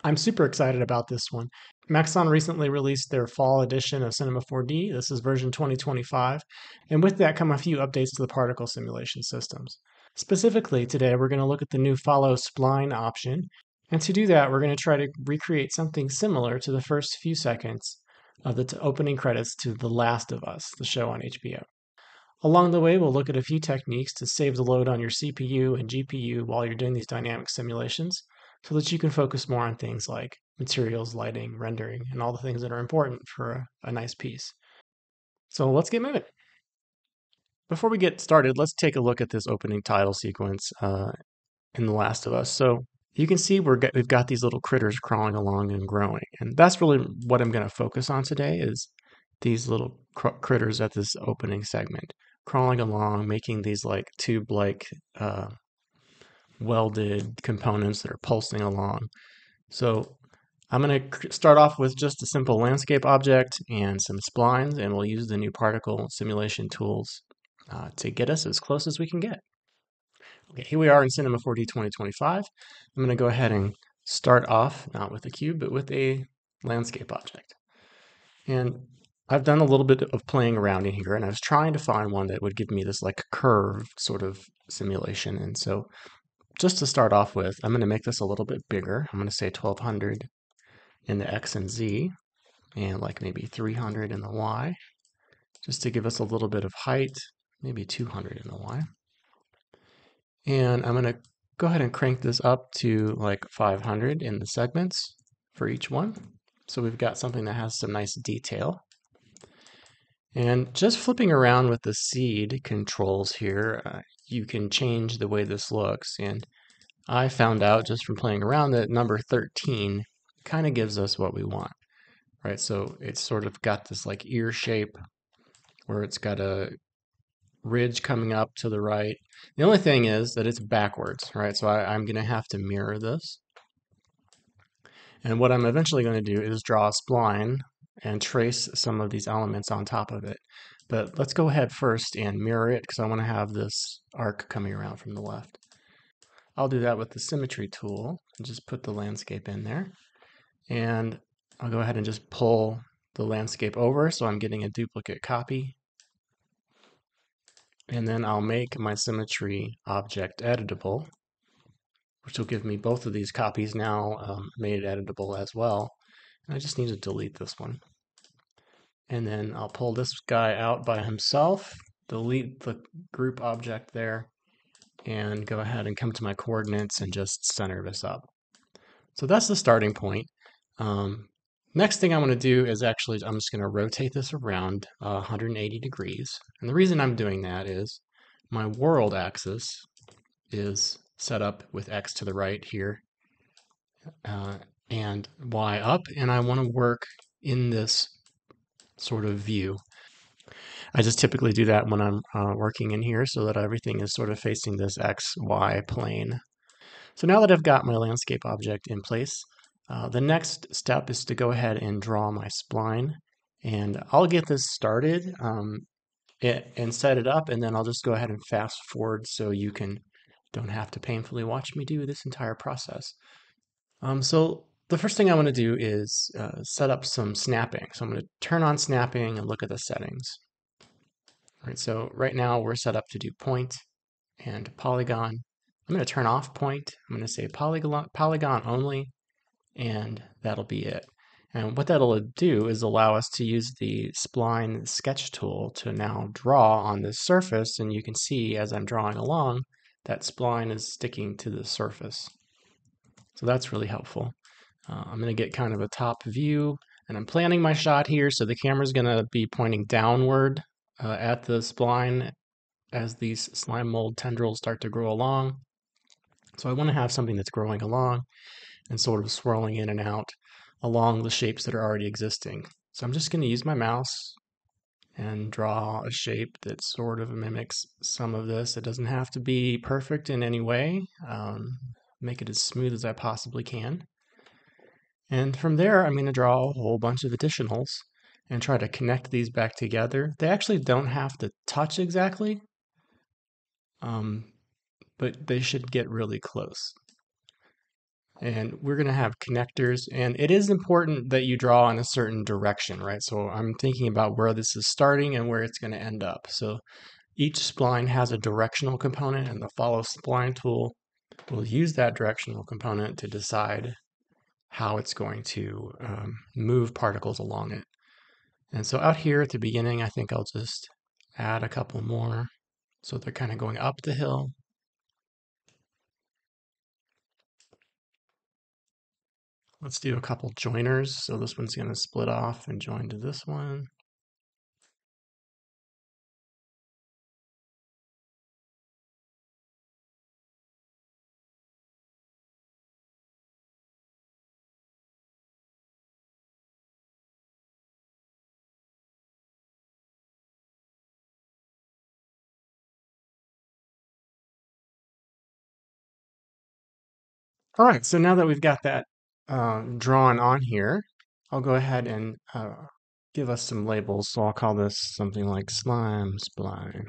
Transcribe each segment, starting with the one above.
I'm super excited about this one. Maxon recently released their fall edition of Cinema 4D. This is version 2025, and with that come a few updates to the particle simulation systems. Specifically, today we're going to look at the new follow spline option, and to do that, we're going to try to recreate something similar to the first few seconds of the opening credits to The Last of Us, the show on HBO. Along the way, we'll look at a few techniques to save the load on your CPU and GPU while you're doing these dynamic simulations so that you can focus more on things like materials, lighting, rendering, and all the things that are important for a nice piece. So let's get moving. Before we get started, let's take a look at this opening title sequence in The Last of Us. So you can see we've got these little critters crawling along and growing. And that's really what I'm going to focus on today is these little critters at this opening segment, crawling along, making these like tube-like welded components that are pulsing along. So I'm going to start off with just a simple landscape object and some splines, and we'll use the new particle simulation tools to get us as close as we can get. Okay, here we are in Cinema 4D 2025. I'm going to go ahead and start off, not with a cube, but with a landscape object. And I've done a little bit of playing around in here, and I was trying to find one that would give me this like curved sort of simulation. And so just to start off with, I'm going to make this a little bit bigger. I'm going to say 1200 in the X and Z, and like maybe 300 in the Y, just to give us a little bit of height, maybe 200 in the Y. And I'm going to go ahead and crank this up to like 500 in the segments for each one. So we've got something that has some nice detail. And just flipping around with the seed controls here, you can change the way this looks. And I found out just from playing around that number 13 kind of gives us what we want, right? So it's sort of got this like ear shape where it's got a ridge coming up to the right. The only thing is that it's backwards, right? So I'm going to have to mirror this. And what I'm eventually going to do is draw a spline and trace some of these elements on top of it. But let's go ahead first and mirror it because I want to have this arc coming around from the left. I'll do that with the symmetry tool and just put the landscape in there. And I'll go ahead and just pull the landscape over so I'm getting a duplicate copy. And then I'll make my symmetry object editable, which will give me both of these copies now made editable as well. And I just need to delete this one. And then I'll pull this guy out by himself, delete the group object there, and go ahead and come to my coordinates and just center this up. So that's the starting point. Next thing I'm going to do is actually, I'm just going to rotate this around 180 degrees. And the reason I'm doing that is my world axis is set up with X to the right here and Y up, and I want to work in this sort of view. I just typically do that when I'm working in here so that everything is sort of facing this XY plane. So now that I've got my landscape object in place, the next step is to go ahead and draw my spline. And I'll get this started and set it up, and then I'll just go ahead and fast forward so you don't have to painfully watch me do this entire process. So the first thing I want to do is set up some snapping. So I'm going to turn on snapping and look at the settings. All right, so right now we're set up to do point and polygon. I'm going to turn off point. I'm going to say polygon only, and that'll be it. And what that'll do is allow us to use the spline sketch tool to now draw on this surface, and you can see as I'm drawing along that spline is sticking to the surface. So that's really helpful. I'm going to get kind of a top view, and I'm planning my shot here, so the camera's going to be pointing downward at the spline as these slime mold tendrils start to grow along. So I want to have something that's growing along and sort of swirling in and out along the shapes that are already existing. So I'm just going to use my mouse and draw a shape that sort of mimics some of this. It doesn't have to be perfect in any way. Make it as smooth as I possibly can. And from there, I'm going to draw a whole bunch of additionals and try to connect these back together. They actually don't have to touch exactly, but they should get really close. And we're going to have connectors, and it is important that you draw in a certain direction, right? So I'm thinking about where this is starting and where it's going to end up. So each spline has a directional component, and the follow spline tool will use that directional component to decide how it's going to move particles along it. And so out here at the beginning, I think I'll just add a couple more so they're kind of going up the hill. Let's do a couple joiners. So this one's going to split off and join to this one. All right, so now that we've got that drawn on here, I'll go ahead and give us some labels. So I'll call this something like slime spline.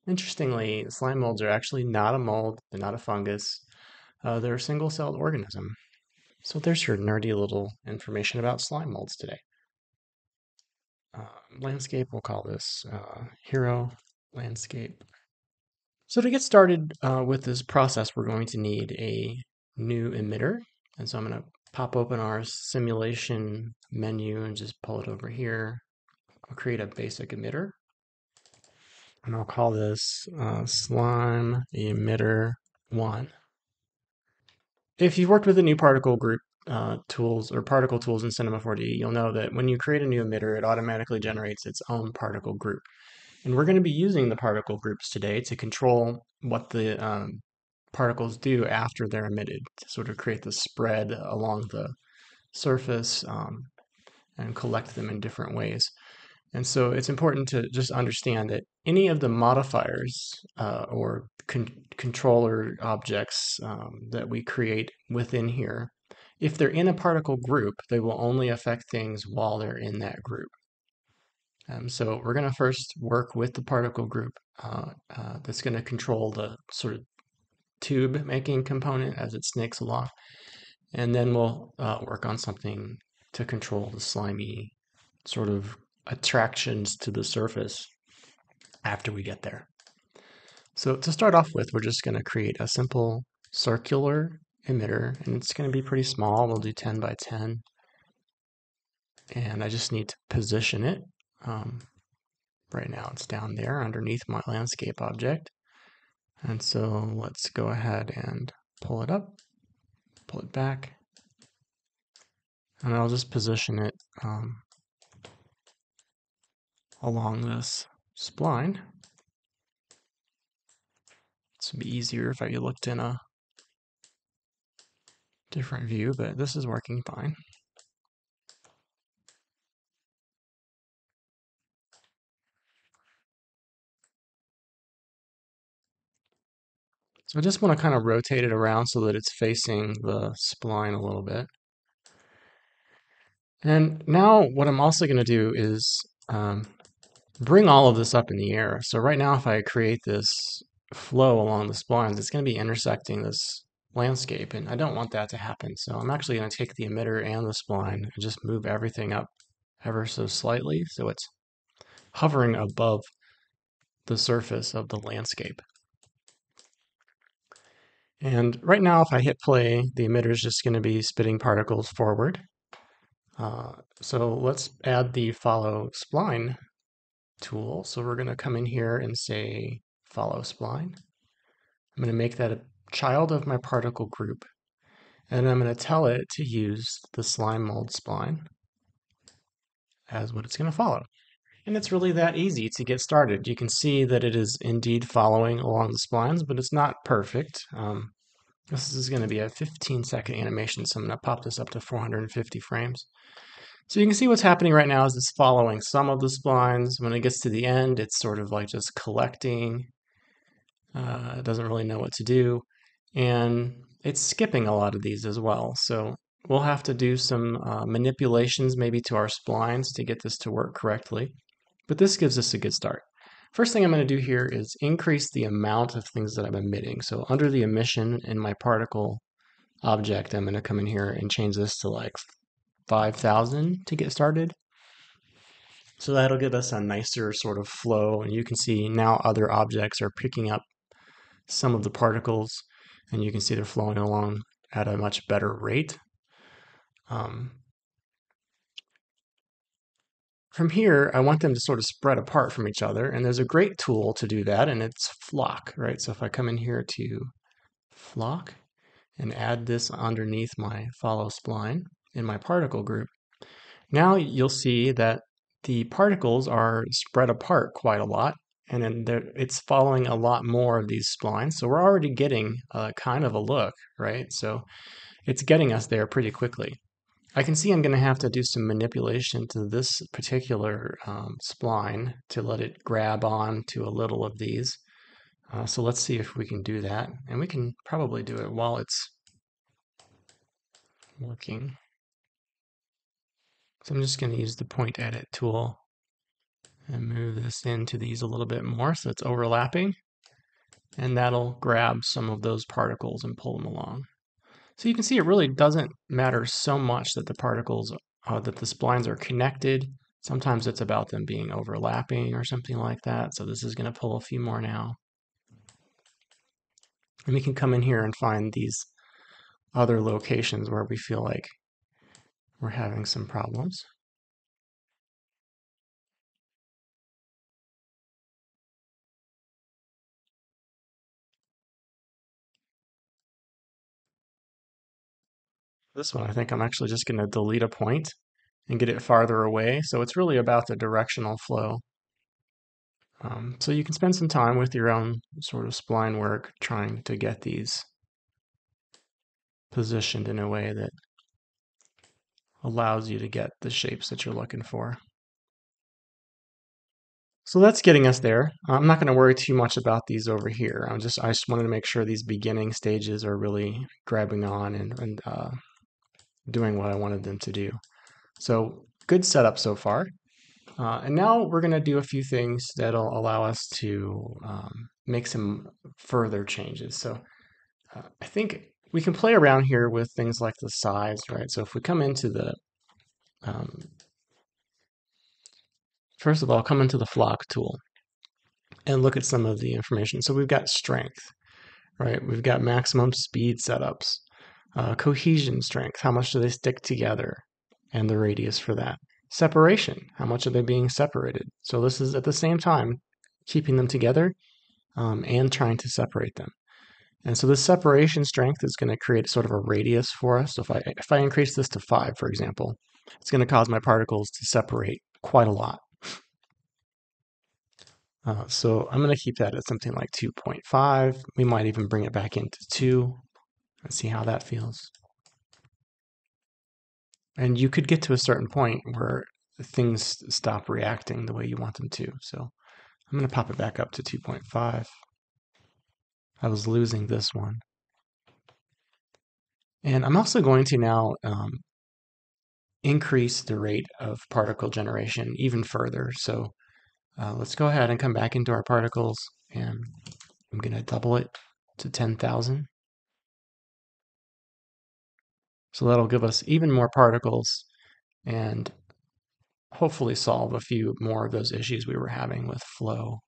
Interestingly, slime molds are actually not a mold, they're not a fungus, they're a single-celled organism. So there's your nerdy little information about slime molds today. Landscape, we'll call this hero landscape. So to get started with this process, we're going to need a new emitter. And so I'm going to pop open our simulation menu and just pull it over here. I'll create a basic emitter. And I'll call this slime emitter 1. If you've worked with the new particle group tools or particle tools in Cinema 4D, you'll know that when you create a new emitter, it automatically generates its own particle group. And we're going to be using the particle groups today to control what the particles do after they're emitted, to sort of create the spread along the surface and collect them in different ways. And so it's important to just understand that any of the modifiers or controller objects that we create within here, if they're in a particle group, they will only affect things while they're in that group. So we're going to first work with the particle group that's going to control the sort of tube making component as it snakes along. And then we'll work on something to control the slimy sort of attractions to the surface after we get there. So to start off with, we're just going to create a simple circular emitter, and it's going to be pretty small. We'll do 10 by 10. And I just need to position it. Right now it's down there underneath my landscape object. And so let's go ahead and pull it up, pull it back, and I'll just position it along this spline. This would be easier if I looked in a different view, but this is working fine. So I just want to kind of rotate it around so that it's facing the spline a little bit. And now what I'm also going to do is bring all of this up in the air. So right now if I create this flow along the splines, it's going to be intersecting this landscape, and I don't want that to happen. So I'm actually going to take the emitter and the spline and just move everything up ever so slightly so it's hovering above the surface of the landscape. And right now, if I hit play, the emitter is just going to be spitting particles forward. So let's add the follow spline tool. So we're going to come in here and say follow spline. I'm going to make that a child of my particle group. And I'm going to tell it to use the slime mold spline as what it's going to follow. And it's really that easy to get started. You can see that it is indeed following along the splines, but it's not perfect. This is going to be a 15-second animation, so I'm going to pop this up to 450 frames. So you can see what's happening right now is it's following some of the splines. When it gets to the end, it's sort of like just collecting. It doesn't really know what to do. And it's skipping a lot of these as well. So we'll have to do some manipulations maybe to our splines to get this to work correctly. But this gives us a good start. First thing I'm going to do here is increase the amount of things that I'm emitting. So under the emission in my particle object, I'm going to come in here and change this to like 5,000 to get started. So that'll give us a nicer sort of flow, and you can see now other objects are picking up some of the particles, and you can see they're flowing along at a much better rate. From here, I want them to sort of spread apart from each other, and there's a great tool to do that, and it's flock, right? So if I come in here to flock and add this underneath my follow spline in my particle group, now you'll see that the particles are spread apart quite a lot, and then it's following a lot more of these splines. So we're already getting kind of a look, right? So it's getting us there pretty quickly. I can see I'm going to have to do some manipulation to this particular spline to let it grab on to a little of these. So let's see if we can do that. And we can probably do it while it's working. So I'm just going to use the point edit tool and move this into these a little bit more so it's overlapping. And that'll grab some of those particles and pull them along. So you can see it really doesn't matter so much that the particles, that the splines are connected. Sometimes it's about them being overlapping or something like that. So this is going to pull a few more now. And we can come in here and find these other locations where we feel like we're having some problems. This one, I think I'm actually just going to delete a point and get it farther away. So it's really about the directional flow. So you can spend some time with your own sort of spline work trying to get these positioned in a way that allows you to get the shapes that you're looking for. So that's getting us there. I'm not going to worry too much about these over here. I just wanted to make sure these beginning stages are really grabbing on and doing what I wanted them to do. So good setup so far. And now we're going to do a few things that'll allow us to make some further changes. So I think we can play around here with things like the size, right? So if we come into the, first of all, come into the flock tool and look at some of the information. So we've got strength, right? We've got maximum speed setups, cohesion strength, how much do they stick together, and the radius for that. Separation, how much are they being separated? So this is at the same time keeping them together and trying to separate them. And so this separation strength is going to create sort of a radius for us. So if I increase this to 5, for example, it's going to cause my particles to separate quite a lot. So I'm going to keep that at something like 2.5. We might even bring it back into 2 and see how that feels. And you could get to a certain point where things stop reacting the way you want them to. So I'm going to pop it back up to 2.5. I was losing this one. And I'm also going to now increase the rate of particle generation even further. So let's go ahead and come back into our particles, and I'm going to double it to 10,000. So that'll give us even more particles and hopefully solve a few more of those issues we were having with flow.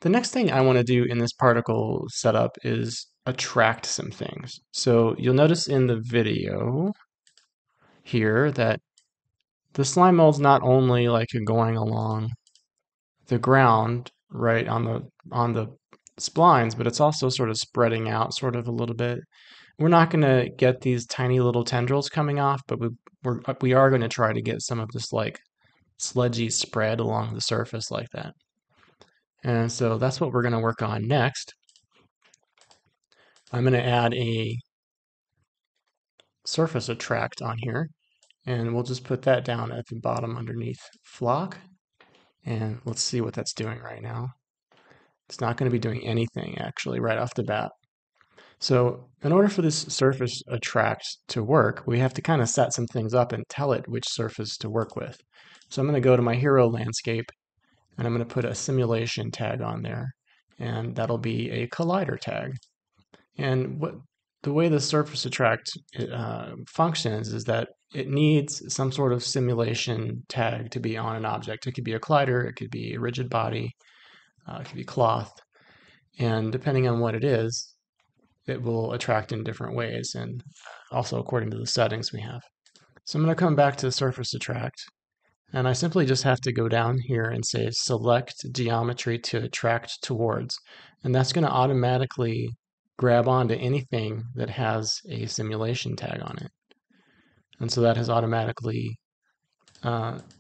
The next thing I want to do in this particle setup is attract some things. So you'll notice in the video here that the slime mold's not only like going along the ground right on the splines, but it's also sort of spreading out sort of a little bit. We're not going to get these tiny little tendrils coming off, but we are going to try to get some of this like sludgy spread along the surface like that. And so that's what we're going to work on next. I'm going to add a surface attract on here, and we'll just put that down at the bottom underneath flock. And let's see what that's doing right now. It's not going to be doing anything actually right off the bat. So in order for this surface attract to work, we have to kind of set some things up and tell it which surface to work with. So I'm going to go to my hero landscape, and I'm going to put a simulation tag on there, and that'll be a collider tag. And the way the surface attract functions is that it needs some sort of simulation tag to be on an object. It could be a collider, it could be a rigid body, it could be cloth, and depending on what it is, it will attract in different ways, and also according to the settings we have. So I'm going to come back to surface attract, and I simply just have to go down here and say select geometry to attract towards, and that's going to automatically grab onto anything that has a simulation tag on it. And so that has automatically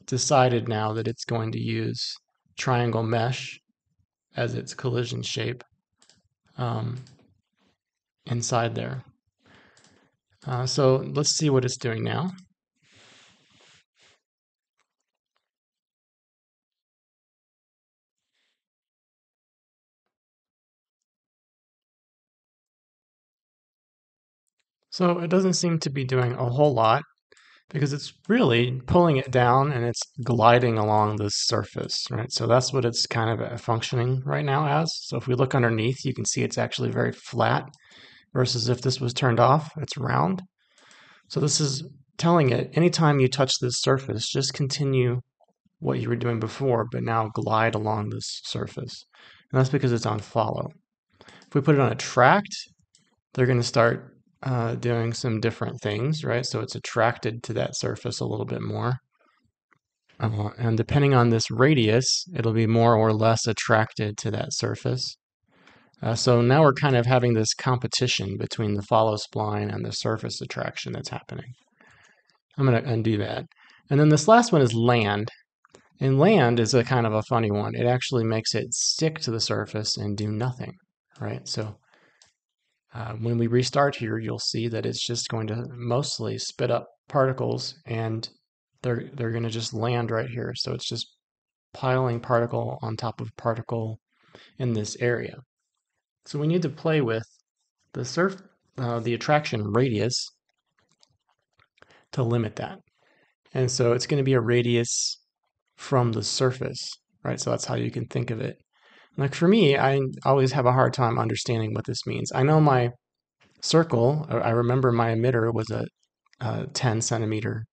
decided now that it's going to use triangle mesh as its collision shape inside there. So let's see what it's doing now. So it doesn't seem to be doing a whole lot because it's really pulling it down and it's gliding along the surface, right? So that's what it's kind of functioning right now as. So if we look underneath, you can see it's actually very flat versus if this was turned off, it's round. So this is telling it anytime you touch this surface, just continue what you were doing before, but now glide along this surface. And that's because it's on follow. If we put it on attract, they're going to start doing some different things, right? So it's attracted to that surface a little bit more. And depending on this radius, it'll be more or less attracted to that surface. So now we're kind of having this competition between the follow spline and the surface attraction that's happening. I'm going to undo that. And then this last one is land. And land is a kind of a funny one. It actually makes it stick to the surface and do nothing, right? So when we restart here, you'll see that it's just going to mostly spit up particles and they're going to just land right here. So it's just piling particle on top of particle in this area. So we need to play with the attraction radius to limit that. And so it's going to be a radius from the surface, right? So that's how you can think of it. Like for me, I always have a hard time understanding what this means. I know my circle, I remember my emitter was a 10 centimeter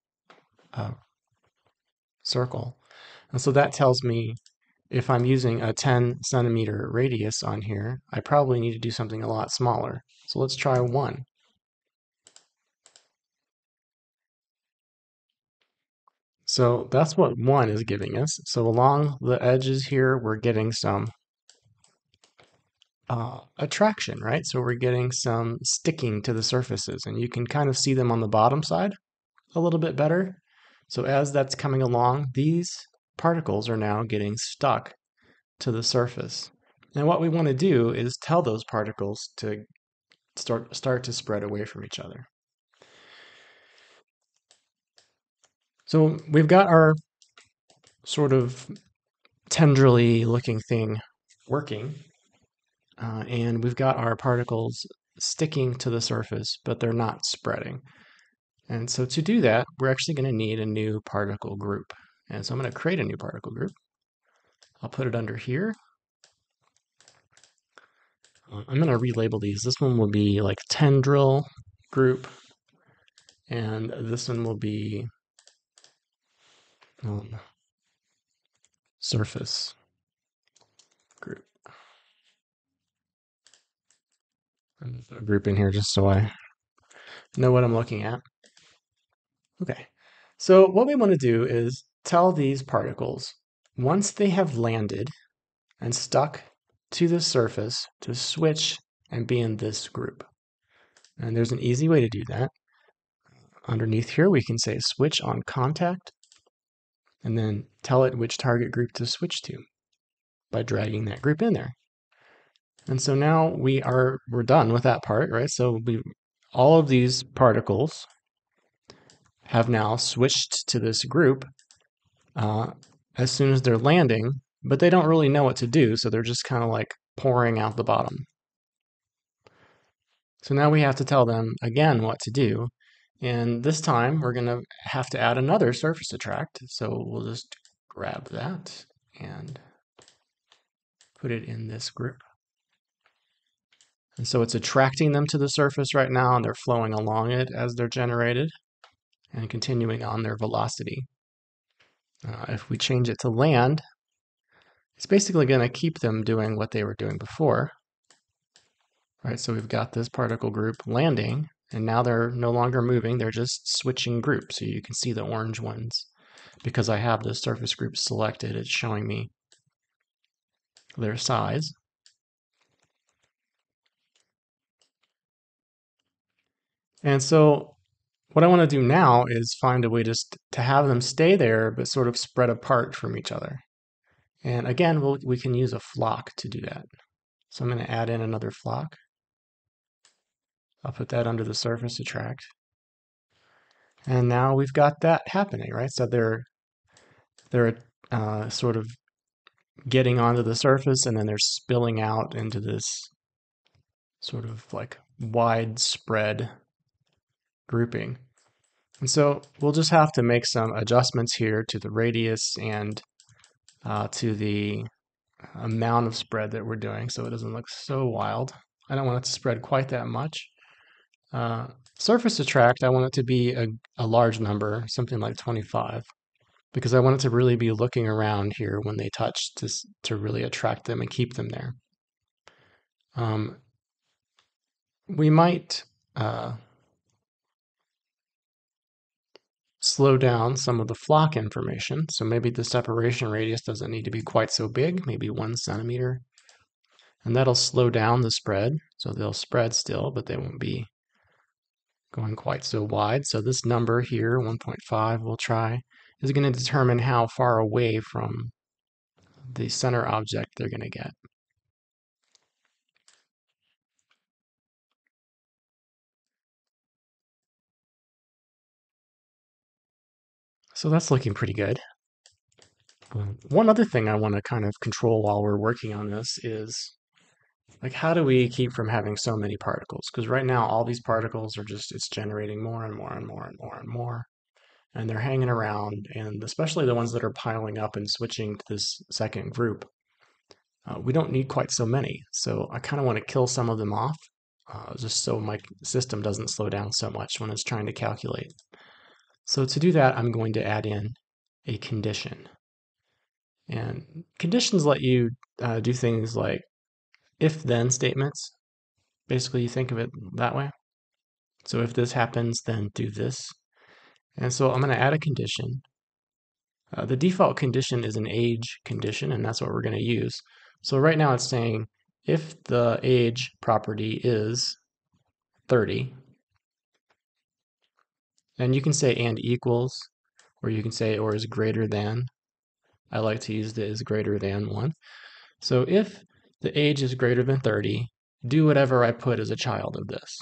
circle. And so that tells me if I'm using a 10 centimeter radius on here, I probably need to do something a lot smaller. So let's try 1. So that's what 1 is giving us. So along the edges here, we're getting some attraction, right? So we're getting some sticking to the surfaces, and you can kind of see them on the bottom side a little bit better. So as that's coming along, these particles are now getting stuck to the surface. And what we want to do is tell those particles to start to spread away from each other. So we've got our sort of tendrily looking thing working. And we've got our particles sticking to the surface, but they're not spreading. And so to do that, we're actually going to need a new particle group. And so I'm going to create a new particle group. I'll put it under here. I'm going to relabel these. This one will be like tendril group, and this one will be surface group. And a group in here just so I know what I'm looking at. Okay, so what we want to do is tell these particles, once they have landed and stuck to the surface, to switch and be in this group. And there's an easy way to do that. Underneath here, we can say switch on contact, and then tell it which target group to switch to by dragging that group in there. And so now we're done with that part, right? So all of these particles have now switched to this group as soon as they're landing, but they don't really know what to do, so they're just kind of like pouring out the bottom. So now we have to tell them again what to do, and this time we're going to have to add another surface attract, so we'll just grab that and put it in this group. And so it's attracting them to the surface right now, and they're flowing along it as they're generated and continuing on their velocity. If we change it to land, it's basically going to keep them doing what they were doing before. Right, so we've got this particle group landing, and now they're no longer moving, they're just switching groups. So you can see the orange ones. Because I have the surface group selected, it's showing me their size. And so what I want to do now is find a way to have them stay there, but sort of spread apart from each other. And again, we can use a flock to do that. So I'm going to add in another flock. I'll put that under the surface attract. And now we've got that happening, right? So they're sort of getting onto the surface, and then they're spilling out into this sort of like widespread grouping. And so we'll just have to make some adjustments here to the radius and to the amount of spread that we're doing so it doesn't look so wild. I don't want it to spread quite that much. Surface attract, I want it to be a large number, something like 25, because I want it to really be looking around here when they touch to really attract them and keep them there. We might slow down some of the flock information. So maybe the separation radius doesn't need to be quite so big, maybe 1 centimeter. And that'll slow down the spread. So they'll spread still, but they won't be going quite so wide. So this number here, 1.5, we'll try, is going to determine how far away from the center object they're going to get. So that's looking pretty good. One other thing I want to kind of control while we're working on this is, like, how do we keep from having so many particles? Because right now all these particles are it's generating more and more and more and more and more. And they're hanging around, and especially the ones that are piling up and switching to this second group. We don't need quite so many. So I kind of want to kill some of them off, just so my system doesn't slow down so much when it's trying to calculate. So to do that, I'm going to add in a condition. And conditions let you do things like if-then statements. Basically, you think of it that way. So if this happens, then do this. And so I'm going to add a condition. The default condition is an age condition, and that's what we're going to use. So right now it's saying if the age property is 30, and you can say and equals, or you can say or is greater than. I like to use the is greater than one. So if the age is greater than 30, do whatever I put as a child of this.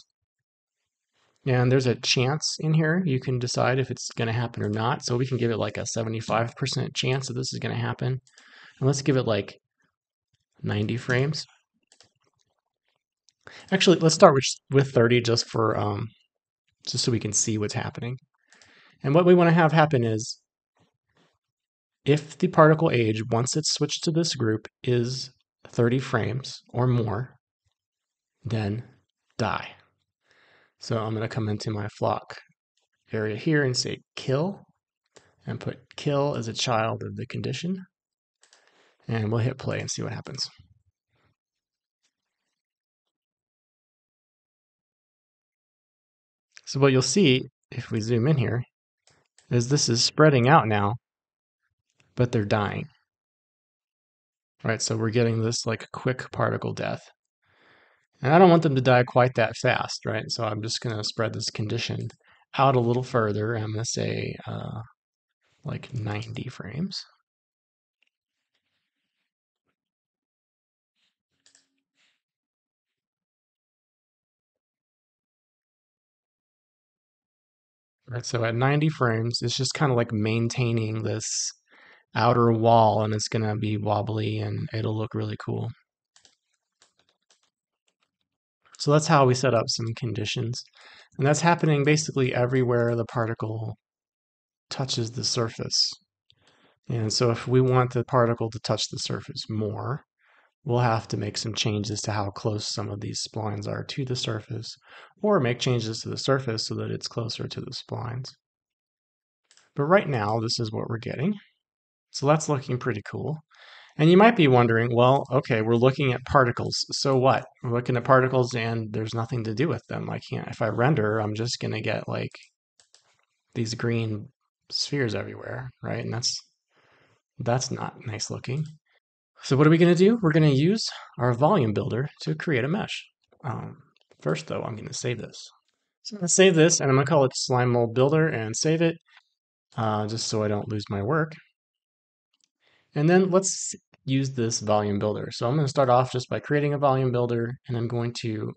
And there's a chance in here. You can decide if it's going to happen or not. So we can give it like a 75% chance that this is going to happen. And let's give it like 90 frames. Actually, let's start with 30 just so we can see what's happening. And what we want to have happen is if the particle age, once it's switched to this group, is 30 frames or more, then die. So I'm going to come into my flock area here and say kill, and put kill as a child of the condition. And we'll hit play and see what happens. So what you'll see, if we zoom in here, is this is spreading out now, but they're dying. Right, so we're getting this like quick particle death. And I don't want them to die quite that fast, right? So I'm just going to spread this condition out a little further. I'm going to say like 90 frames. Right, so at 90 frames, it's just kind of like maintaining this outer wall, and it's going to be wobbly and it'll look really cool. So that's how we set up some conditions. And that's happening basically everywhere the particle touches the surface. And so if we want the particle to touch the surface more, we'll have to make some changes to how close some of these splines are to the surface, or make changes to the surface so that it's closer to the splines. But right now, this is what we're getting. So that's looking pretty cool. And you might be wondering, well, okay, we're looking at particles. So what? We're looking at particles and there's nothing to do with them. I can't, if I render, I'm just going to get like these green spheres everywhere, right? And that's not nice looking. So what are we going to do? We're going to use our volume builder to create a mesh. First, though, I'm going to save this. So I'm going to save this, and I'm going to call it Slime Mold Builder and save it, just so I don't lose my work. And then let's use this volume builder. So I'm going to start off just by creating a volume builder, and I'm going to,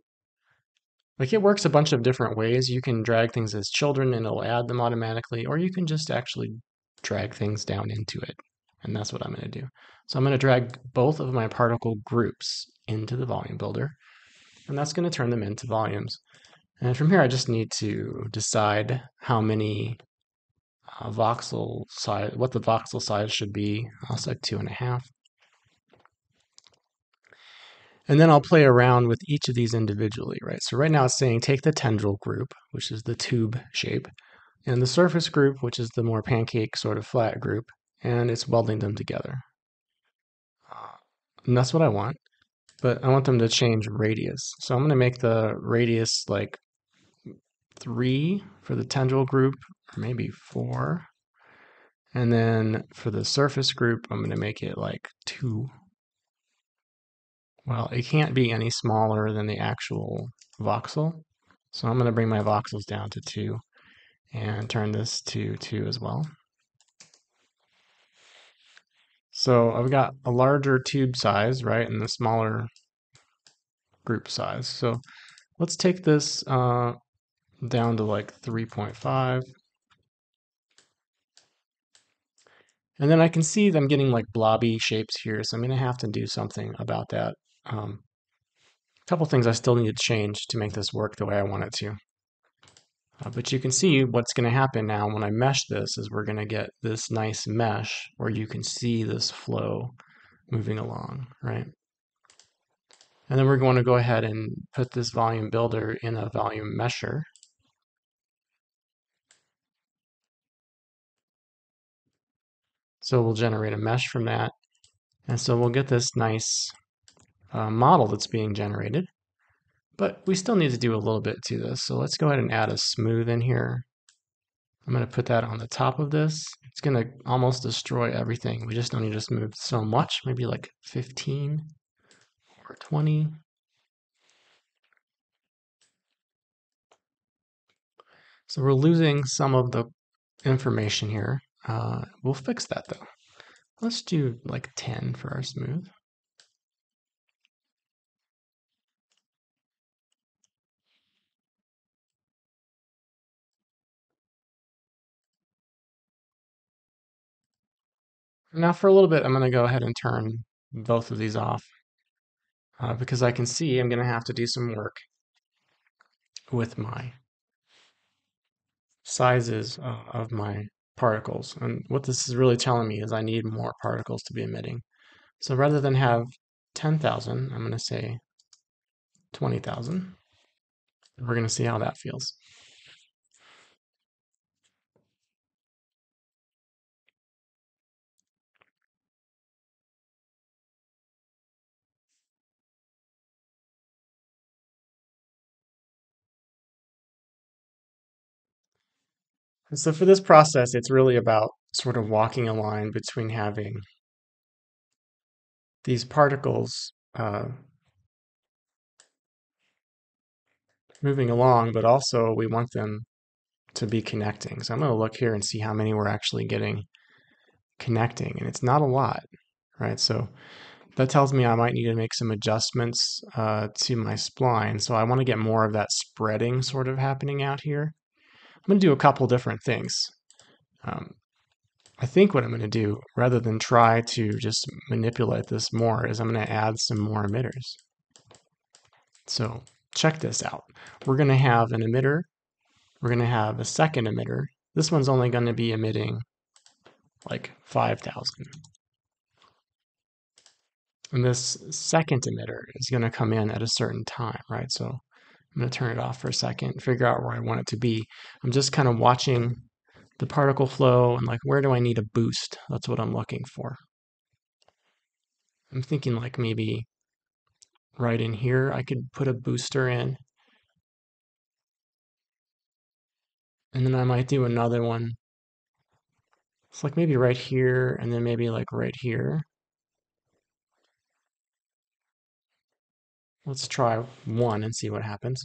like, it works a bunch of different ways. You can drag things as children and it'll add them automatically, or you can just actually drag things down into it. And that's what I'm going to do. So I'm going to drag both of my particle groups into the volume builder, and that's going to turn them into volumes. And from here, I just need to decide how many voxel size, what the voxel size should be. I'll set 2.5. And then I'll play around with each of these individually, right? So right now it's saying take the tendril group, which is the tube shape, and the surface group, which is the more pancake sort of flat group, and it's welding them together. And that's what I want, but I want them to change radius. So I'm going to make the radius like 3 for the tendril group, or maybe 4. And then for the surface group, I'm going to make it like 2. Well, it can't be any smaller than the actual voxel. So I'm going to bring my voxels down to 2 and turn this to 2 as well. So I've got a larger tube size, right, and the smaller group size. So let's take this down to like 3.5. And then I can see them getting like blobby shapes here, so I'm going to have to do something about that. A couple things I still need to change to make this work the way I want it to. But you can see what's going to happen now when I mesh this is we're going to get this nice mesh where you can see this flow moving along, right? And then we're going to go ahead and put this volume builder in a volume mesher. So we'll generate a mesh from that. And so we'll get this nice model that's being generated. But we still need to do a little bit to this. So let's go ahead and add a smooth in here. I'm going to put that on the top of this. It's going to almost destroy everything. We just don't need to smooth so much, maybe like 15 or 20. So we're losing some of the information here. We'll fix that though. Let's do like 10 for our smooth. Now for a little bit, I'm going to go ahead and turn both of these off because I can see I'm going to have to do some work with my sizes of my particles. And what this is really telling me is I need more particles to be emitting. So rather than have 10,000, I'm going to say 20,000. We're going to see how that feels. And so for this process, it's really about sort of walking a line between having these particles moving along, but also we want them to be connecting. So I'm going to look here and see how many we're actually getting connecting, and it's not a lot, right? So that tells me I might need to make some adjustments to my spline. So I want to get more of that spreading sort of happening out here. I'm going to do a couple different things. I think what I'm going to do, rather than try to just manipulate this more, is I'm going to add some more emitters. So check this out. We're going to have an emitter. We're going to have a second emitter. This one's only going to be emitting like 5,000. And this second emitter is going to come in at a certain time, right? So I'm going to turn it off for a second, figure out where I want it to be. I'm just kind of watching the particle flow and like, where do I need a boost? That's what I'm looking for. I'm thinking like maybe right in here, I could put a booster in. And then I might do another one. It's like maybe right here and then maybe like right here. Let's try one and see what happens.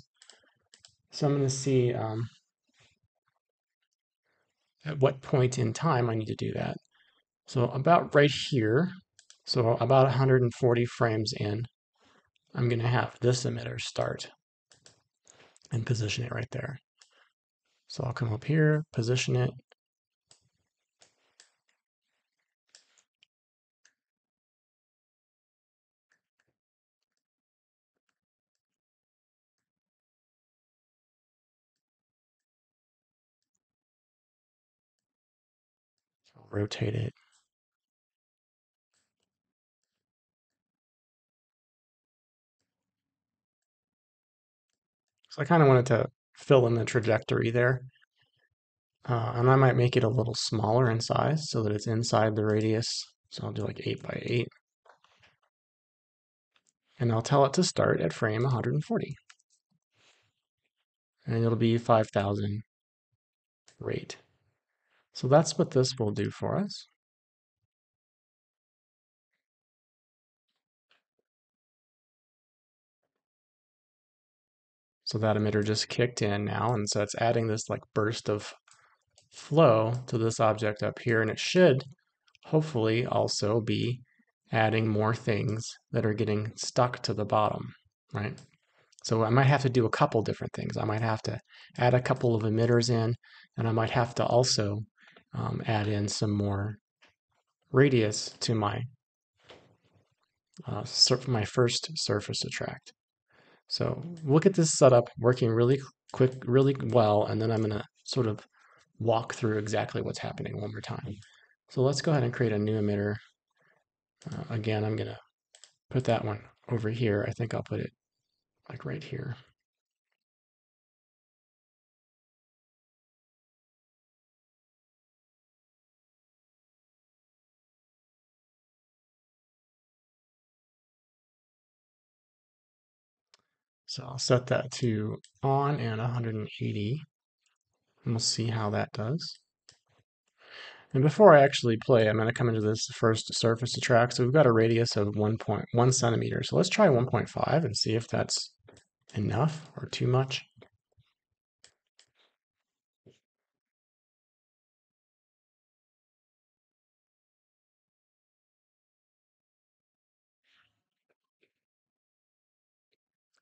So I'm going to see at what point in time I need to do that. So about right here, so about 140 frames in, I'm going to have this emitter start and position it right there. So I'll come up here, position it. I'll rotate it. So I kind of wanted to fill in the trajectory there. And I might make it a little smaller in size so that it's inside the radius. So I'll do like 8 by 8. And I'll tell it to start at frame 140. And it'll be 5,000 rate. So that's what this will do for us. So that emitter just kicked in now, and so it's adding this like burst of flow to this object up here, and it should hopefully also be adding more things that are getting stuck to the bottom, right? So I might have to do a couple different things. I might have to add a couple of emitters in, and I might have to also add in some more radius to my my first surface attract. So look at this setup working really quick, really well, and then I'm going to sort of walk through exactly what's happening one more time. So let's go ahead and create a new emitter. Again, I'm going to put that one over here. I think I'll put it like right here. So I'll set that to on and 180, and we'll see how that does. And before I actually play, I'm going to come into this first surface attract. So we've got a radius of 1.1 centimeter. So let's try 1.5 and see if that's enough or too much.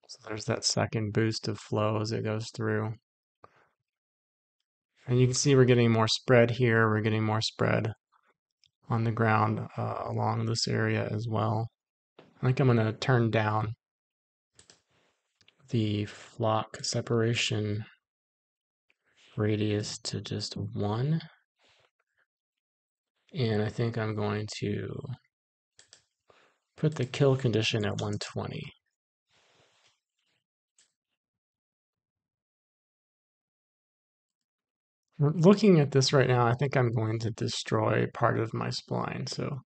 So there's that second boost of flow as it goes through. And you can see we're getting more spread here. We're getting more spread on the ground along this area as well. I think I'm going to turn down the flock separation radius to just 1. And I think I'm going to put the kill condition at 120. Looking at this right now, I think I'm going to destroy part of my spline. So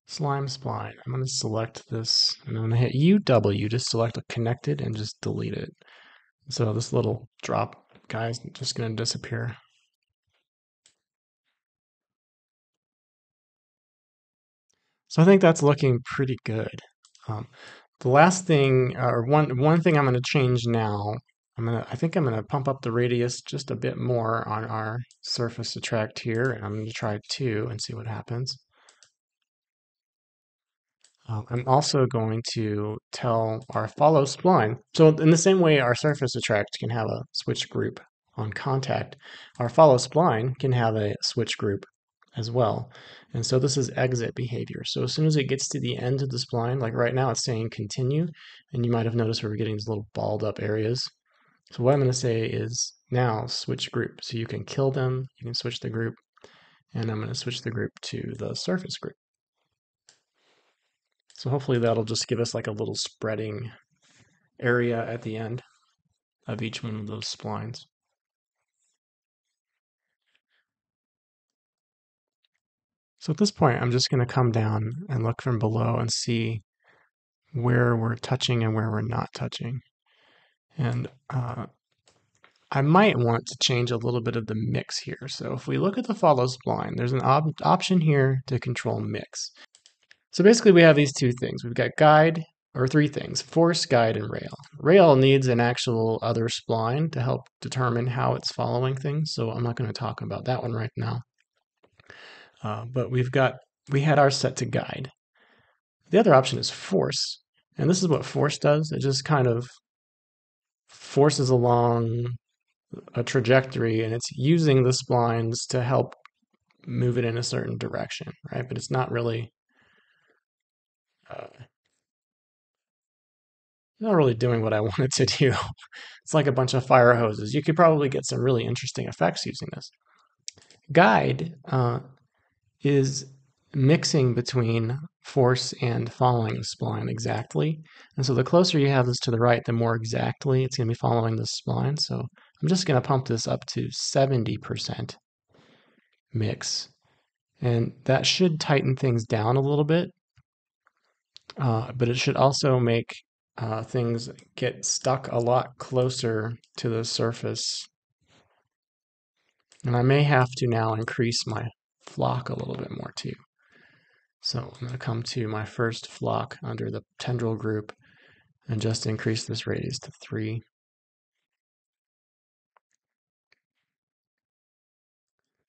slime spline. I'm going to select this and I'm going to hit UW to select a connected and just delete it. So this little drop guy is just going to disappear. So I think that's looking pretty good. The last thing, or one thing I'm going to change now, I think I'm gonna pump up the radius just a bit more on our surface attract here, and I'm going to try 2 and see what happens. I'm also going to tell our follow spline. So in the same way our surface attract can have a switch group on contact, our follow spline can have a switch group as well. And so this is exit behavior. So as soon as it gets to the end of the spline, like right now it's saying continue, and you might have noticed where we're getting these little balled up areas. So what I'm going to say is now switch group. So you can kill them, you can switch the group, and I'm going to switch the group to the surface group. So hopefully that'll just give us like a little spreading area at the end of each one of those splines. So at this point, I'm just going to come down and look from below and see where we're touching and where we're not touching. And I might want to change a little bit of the mix here. So if we look at the follow spline, there's an option here to control mix. So basically we have these two things. We've got guide, or three things: force, guide, and rail. Rail needs an actual other spline to help determine how it's following things. So I'm not going to talk about that one right now. But we had ours set to guide. The other option is force. And this is what force does. It just kind of forces along a trajectory, and it's using the splines to help move it in a certain direction, right? But it's not really doing what I want it to do. It's like a bunch of fire hoses. You could probably get some really interesting effects using this. Guide is mixing between force and following the spline exactly. And so the closer you have this to the right, the more exactly it's going to be following the spline. So I'm just going to pump this up to 70% mix. And that should tighten things down a little bit. But it should also make things get stuck a lot closer to the surface. And I may have to now increase my flock a little bit more too. So I'm going to come to my first flock under the tendril group and just increase this radius to 3.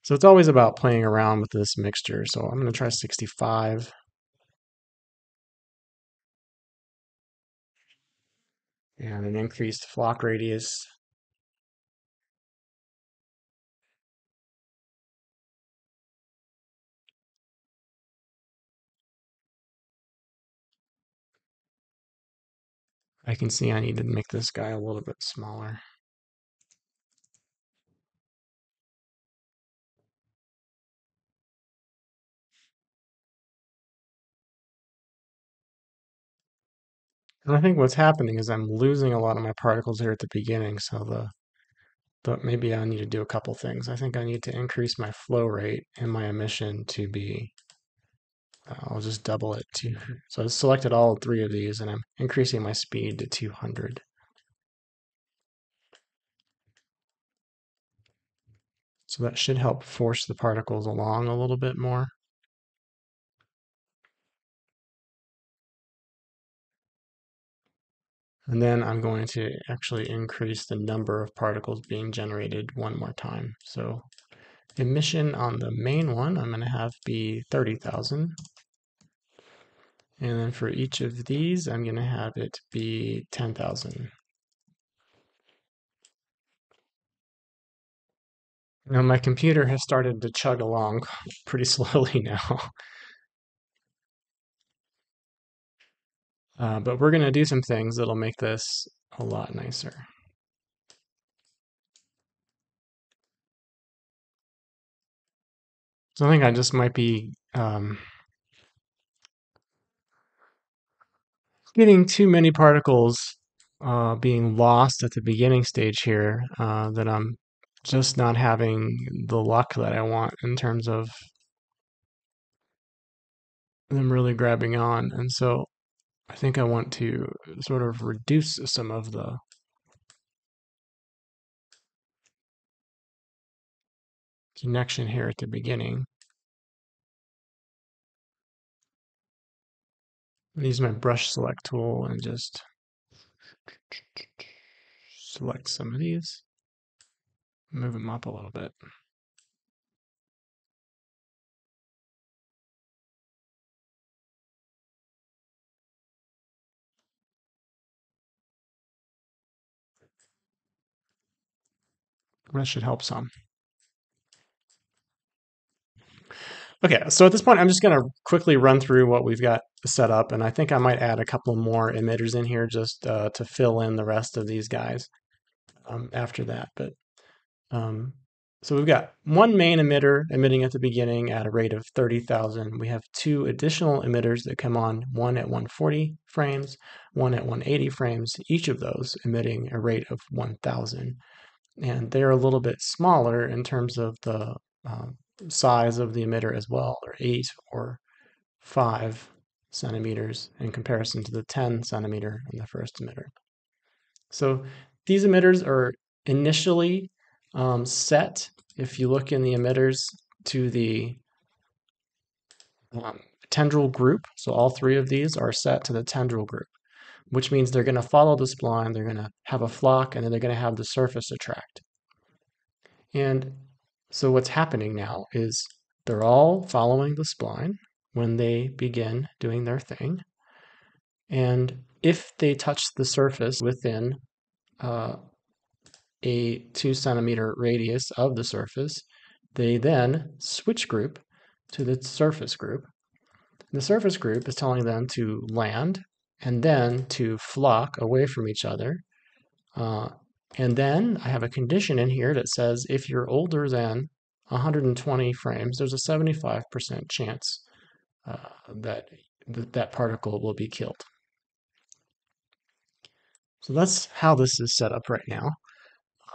So it's always about playing around with this mixture. So I'm going to try 65. And an increased flock radius. I can see I need to make this guy a little bit smaller. And I think what's happening is I'm losing a lot of my particles here at the beginning, so maybe I need to do a couple things. I think I need to increase my flow rate and my emission to be, I'll just double it to, so I selected all 3 of these and I'm increasing my speed to 200. So that should help force the particles along a little bit more. And then I'm going to actually increase the number of particles being generated one more time. So emission on the main one, I'm going to have be 30,000. And then for each of these, I'm going to have it be 10,000. Now my computer has started to chug along pretty slowly now. But we're going to do some things that'll make this a lot nicer. So I think I just might be getting too many particles being lost at the beginning stage here, that I'm just not having the luck that I want in terms of them really grabbing on. And so I think I want to sort of reduce some of the connection here at the beginning. I'm use my brush select tool and just select some of these, move them up a little bit. That should help some. Okay, so at this point, I'm just going to quickly run through what we've got set up, and I think I might add a couple more emitters in here just to fill in the rest of these guys after that. But So we've got one main emitter emitting at the beginning at a rate of 30,000. We have two additional emitters that come on, one at 140 frames, one at 180 frames, each of those emitting a rate of 1,000. And they're a little bit smaller in terms of the size of the emitter as well. They're 8 or 5 centimeters in comparison to the 10 centimeter in the first emitter. So these emitters are initially set, if you look in the emitters, to the tendril group. So all three of these are set to the tendril group, which means they're going to follow the spline, they're going to have a flock, and then they're going to have the surface attract. And so what's happening now is they're all following the spline when they begin doing their thing. And if they touch the surface within a 2 centimeter radius of the surface, they then switch group to the surface group. The surface group is telling them to land and then to flock away from each other. And then I have a condition in here that says if you're older than 120 frames, there's a 75% chance that that particle will be killed. So that's how this is set up right now.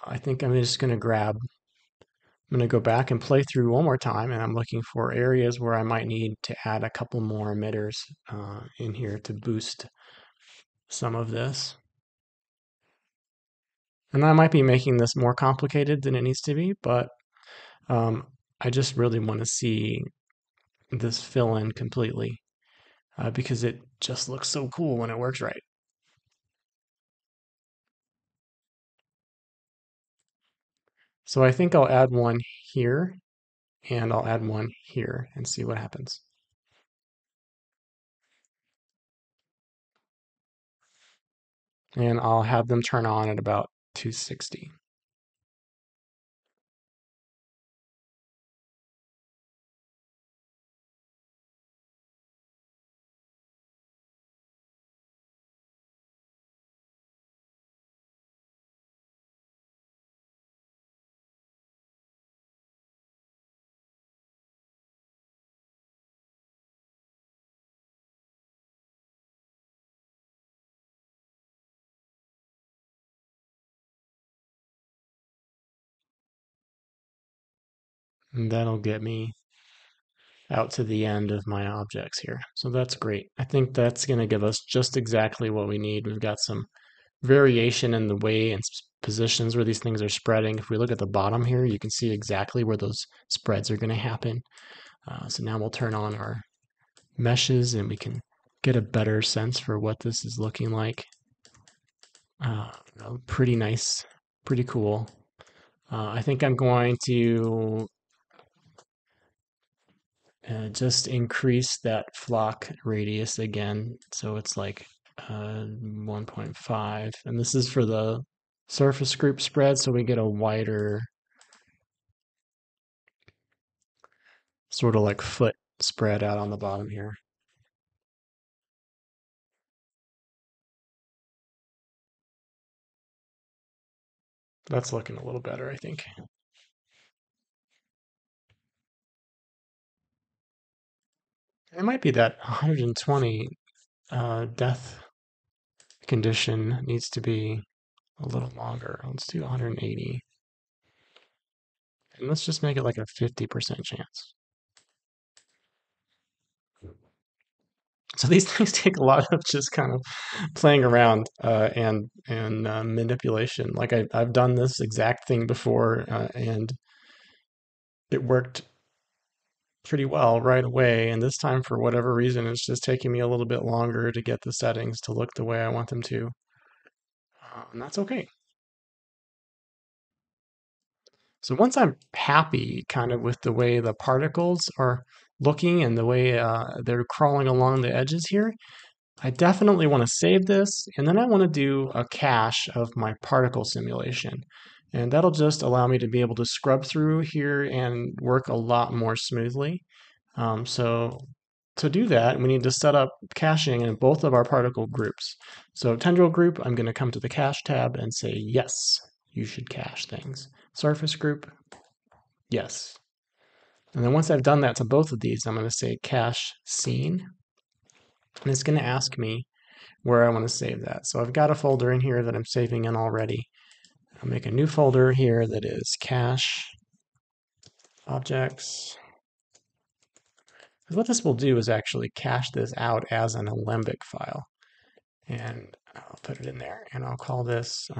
I think I'm just going to go back and play through one more time, and I'm looking for areas where I might need to add a couple more emitters in here to boost some of this. And I might be making this more complicated than it needs to be, but I just really want to see this fill in completely because it just looks so cool when it works right. So I think I'll add one here, and I'll add one here and see what happens. And I'll have them turn on at about 260. And that'll get me out to the end of my objects here. So that's great. I think that's going to give us just exactly what we need. We've got some variation in the way and positions where these things are spreading. If we look at the bottom here, you can see exactly where those spreads are going to happen. So now we'll turn on our meshes and we can get a better sense for what this is looking like. Pretty nice, pretty cool. I think I'm going to just increase that flock radius again. So it's like 1.5. And this is for the surface group spread, so we get a wider sort of like foot spread out on the bottom here. That's looking a little better, I think. It might be that 120 death condition needs to be a little longer. Let's do 180. And let's just make it like a 50% chance. So these things take a lot of just kind of playing around and manipulation. Like I've done this exact thing before, and it worked pretty well right away. And this time, for whatever reason, it's just taking me a little bit longer to get the settings to look the way I want them to, and that's okay. So once I'm happy kind of with the way the particles are looking and the way they're crawling along the edges here, I definitely want to save this, and then I want to do a cache of my particle simulation. And that'll just allow me to be able to scrub through here and work a lot more smoothly. So to do that, we need to set up caching in both of our particle groups. So tendril group, I'm going to come to the cache tab and say, yes, you should cache things. Surface group, Yes. And then once I've done that to both of these, I'm going to say cache scene. And it's going to ask me where I want to save that. So I've got a folder in here that I'm saving in already. I'll make a new folder here that is cache objects. What this will do is actually cache this out as an Alembic file. And I'll put it in there. And I'll call this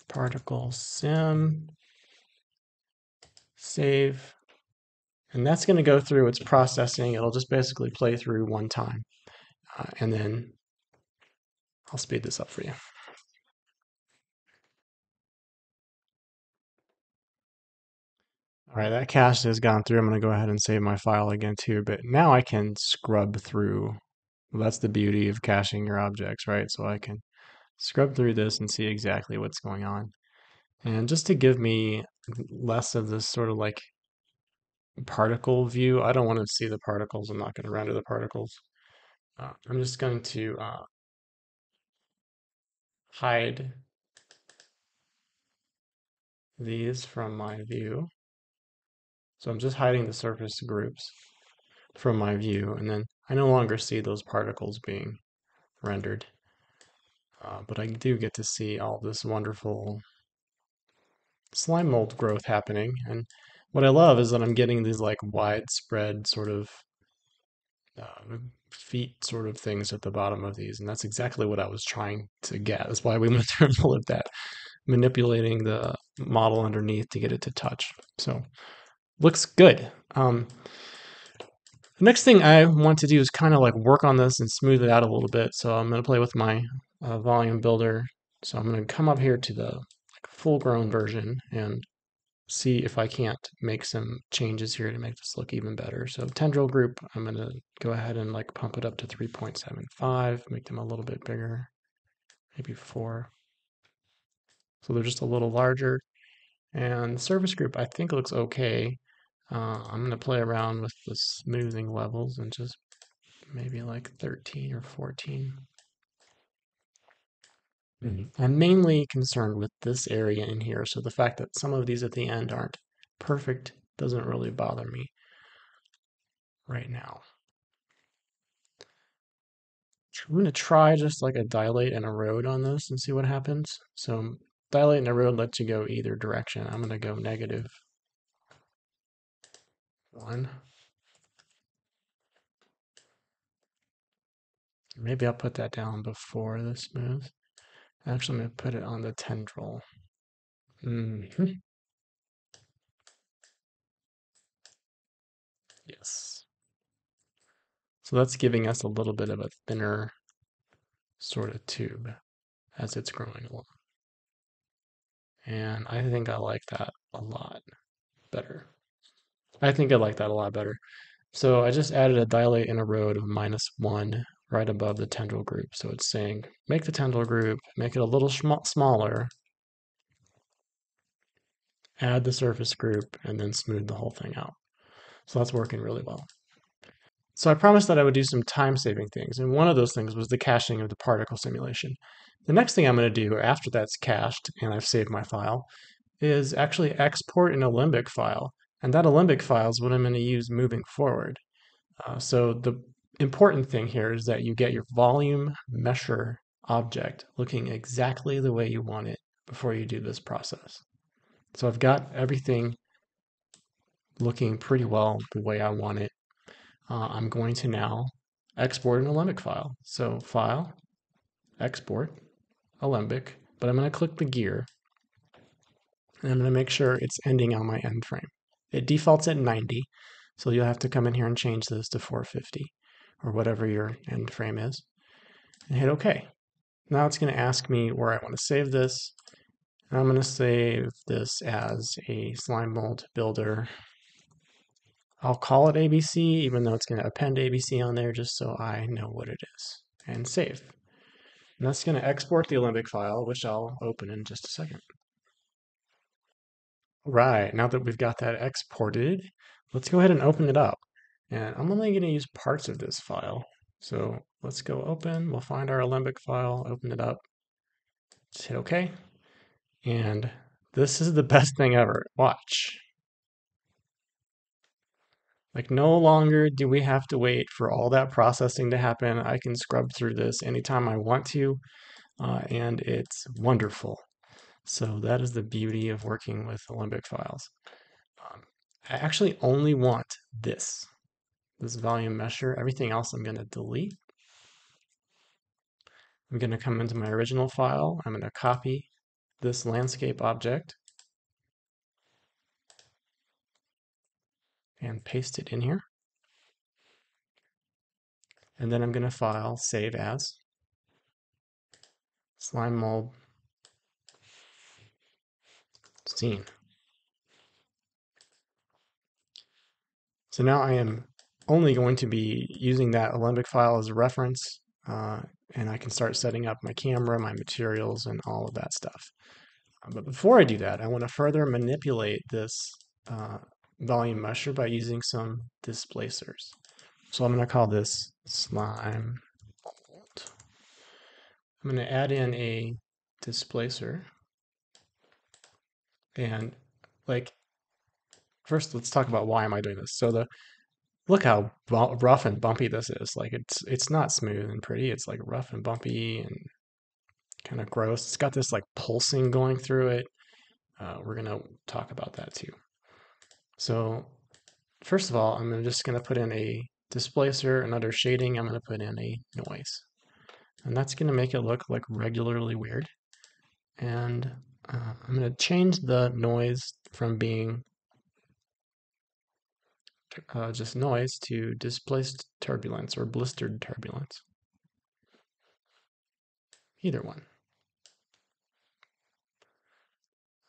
particle sim save. And that's going to go through its processing. It'll just basically play through one time. And then I'll speed this up for you. All right, that cache has gone through. I'm going to go ahead and save my file again too. But now I can scrub through. Well, that's the beauty of caching your objects, right? So I can scrub through this and see exactly what's going on. And just to give me less of this sort of like particle view, I don't want to see the particles. I'm not going to render the particles. I'm just going to hide these from my view. So I'm just hiding the surface groups from my view, and then I no longer see those particles being rendered. But I do get to see all this wonderful slime mold growth happening. And what I love is that I'm getting these like widespread sort of feet sort of things at the bottom of these. And that's exactly what I was trying to get. That's why we went through all of that, manipulating the model underneath to get it to touch. So looks good. The next thing I want to do is kind of like work on this and smooth it out a little bit. So I'm going to play with my volume builder. So I'm going to come up here to the full-grown version and see if I can't make some changes here to make this look even better. So tendril group, I'm going to go ahead and like pump it up to 3.75, make them a little bit bigger, maybe 4. So they're just a little larger. And surface group, I think looks okay. I'm going to play around with the smoothing levels and just maybe like 13 or 14. I'm mainly concerned with this area in here, so the fact that some of these at the end aren't perfect doesn't really bother me right now. I'm going to try just like a dilate and erode on this and see what happens. So dilate and erode lets you go either direction. I'm going to go -1. Maybe I'll put that down before the smooth. Actually, I'm going to put it on the tendril. Yes. So that's giving us a little bit of a thinner sort of tube as it's growing along. And I think I like that a lot better. I think I like that a lot better. So I just added a dilate and erode of -1 right above the tendril group. So it's saying, make the tendril group, make it a little smaller, add the surface group, and then smooth the whole thing out. So that's working really well. So I promised that I would do some time-saving things, and one of those things was the caching of the particle simulation. The next thing I'm going to do after that's cached and I've saved my file is actually export an Alembic file. And that Alembic file is what I'm going to use moving forward. So the important thing here is that you get your volume mesher object looking exactly the way you want it before you do this process. So I've got everything looking pretty well the way I want it. I'm going to now export an Alembic file. So File, Export, Alembic, but I'm going to click the gear and I'm going to make sure it's ending on my end frame. It defaults at 90, so you'll have to come in here and change this to 450 or whatever your end frame is and hit OK. Now it's going to ask me where I want to save this. And I'm going to save this as a slime mold builder. I'll call it ABC, even though it's going to append ABC on there just so I know what it is. And save. And that's going to export the Alembic file, which I'll open in just a second. Right, now that we've got that exported, let's go ahead and open it up. And I'm only going to use parts of this file. So let's go open, we'll find our Alembic file, open it up, just hit OK. And This is the best thing ever. Watch. Like, no longer do we have to wait for all that processing to happen. I can scrub through this anytime I want to, and it's wonderful. So that is the beauty of working with Alembic files. Um, I actually only want this volume mesher. Everything else I'm going to delete. I'm going to come into my original file. I'm going to copy this landscape object and paste it in here. And then I'm going to file save as slime mold scene. So now I am only going to be using that Alembic file as a reference, and I can start setting up my camera, my materials, and all of that stuff. But before I do that, I want to further manipulate this volume mesher by using some displacers. So I'm going to call this slime mold. I'm going to add in a displacer. And like, first let's talk about why am I doing this. So look how rough and bumpy this is. Like it's not smooth and pretty. It's like rough and bumpy and kind of gross. It's got this like pulsing going through it. We're going to talk about that too. So first of all, I'm just going to put in a displacer, and under shading, I'm going to put in a noise. And that's going to make it look like regularly weird. And I'm going to change the noise from being just noise to displaced turbulence or blistered turbulence. Either one.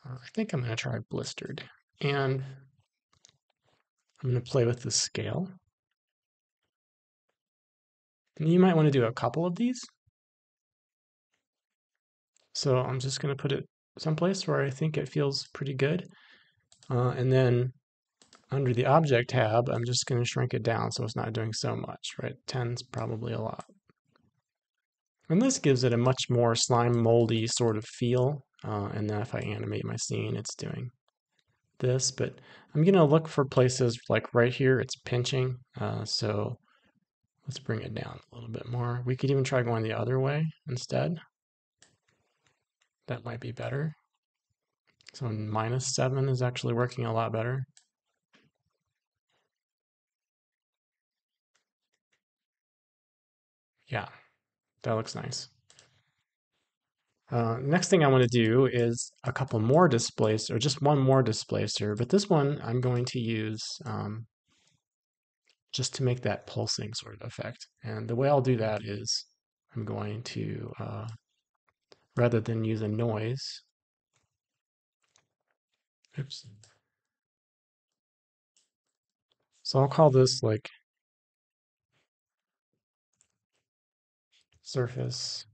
I think I'm going to try blistered. And I'm going to play with the scale. And you might want to do a couple of these. So I'm just going to put it someplace where I think it feels pretty good. And then under the object tab, I'm just going to shrink it down so it's not doing so much, right? 10's probably a lot. And this gives it a much more slime moldy sort of feel. And then if I animate my scene, it's doing this. But I'm going to look for places like right here, it's pinching. So let's bring it down a little bit more. We could even try going the other way instead. That might be better. So -7 is actually working a lot better. Yeah, that looks nice. Next thing I want to do is a couple more displacer, or just one more displacer, but this one I'm going to use just to make that pulsing sort of effect. And the way I'll do that is I'm going to, rather than use a noise, oops. So I'll call this like surface,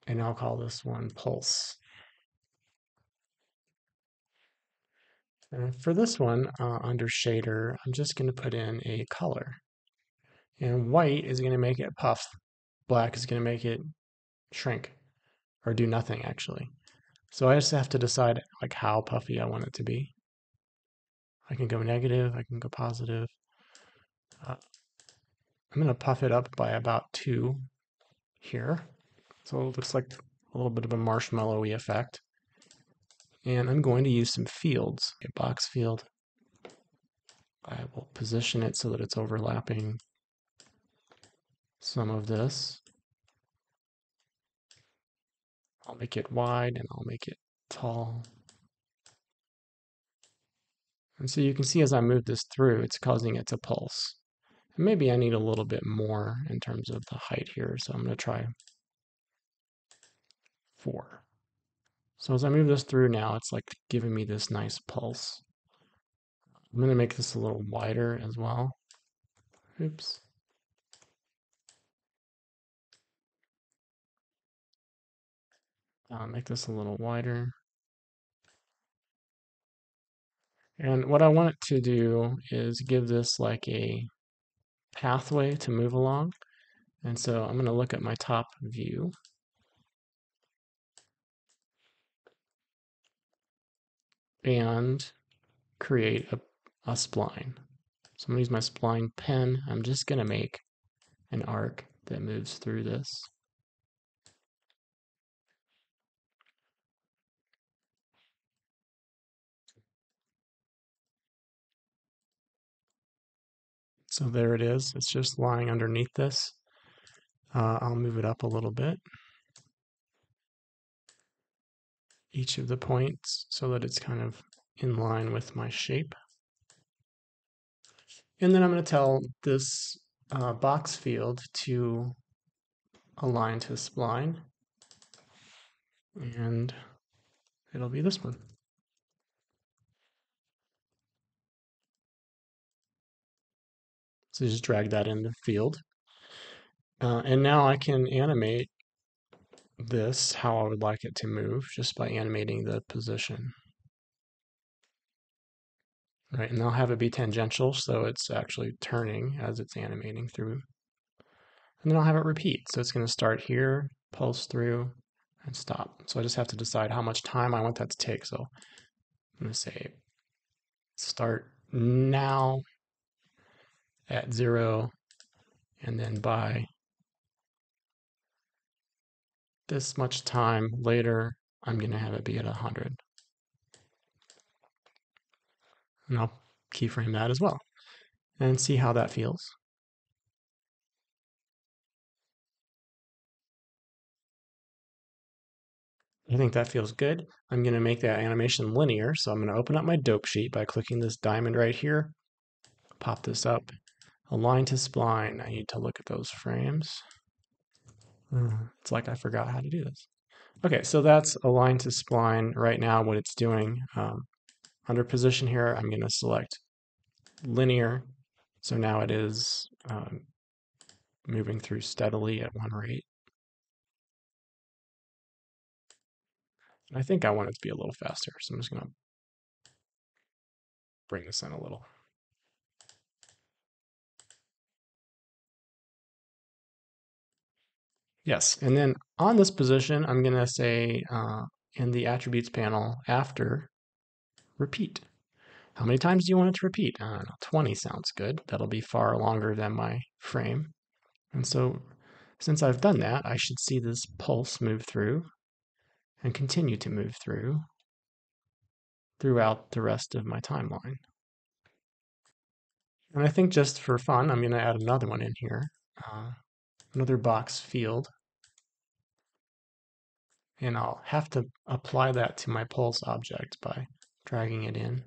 and I'll call this one pulse. And for this one, under shader, I'm just going to put in a color. And white is going to make it puff. Black is going to make it shrink or do nothing actually. So I just have to decide like how puffy I want it to be. I can go negative, I can go positive. I'm going to puff it up by about 2 here. So it looks like a little bit of a marshmallowy effect. And I'm going to use some fields. A box field. I will position it so that it's overlapping some of this. I'll make it wide and I'll make it tall. And so you can see as I move this through, it's causing it to pulse. And maybe I need a little bit more in terms of the height here, so I'm going to try 4. So as I move this through now, it's like giving me this nice pulse. I'm going to make this a little wider as well. Oops. I'll make this a little wider. And what I want it to do is give this like a pathway to move along. And so I'm going to look at my top view. and create a spline. So I'm going to use my spline pen. I'm just going to make an arc that moves through this. So there it is. It's just lying underneath this. I'll move it up a little bit, each of the points, so that it's kind of in line with my shape. And then I'm going to tell this box field to align to spline, and it'll be this one. So just drag that in the field. And now I can animate this how I would like it to move just by animating the position. Right, and I'll have it be tangential, so it's actually turning as it's animating through. And then I'll have it repeat. So it's going to start here, pulse through, and stop. So I just have to decide how much time I want that to take. So I'm going to say start now at 0, and then by this much time later, I'm going to have it be at 100. And I'll keyframe that as well and see how that feels. I think that feels good. I'm going to make that animation linear. So I'm going to open up my dope sheet by clicking this diamond right here, pop this up, align to spline. I need to look at those frames. It's like I forgot how to do this. Okay, so that's align to spline right now, what it's doing. Under position here, I'm going to select linear. So now it is moving through steadily at 1 rate. And I think I want it to be a little faster, so I'm just going to bring this in a little. Yes, and then on this position, I'm going to say in the attributes panel after repeat. How many times do you want it to repeat? I don't know, 20 sounds good. That'll be far longer than my frame. And so since I've done that, I should see this pulse move through and continue to move throughout the rest of my timeline. And I think just for fun, I'm going to add another one in here, another box field. And I'll have to apply that to my pulse object by dragging it in.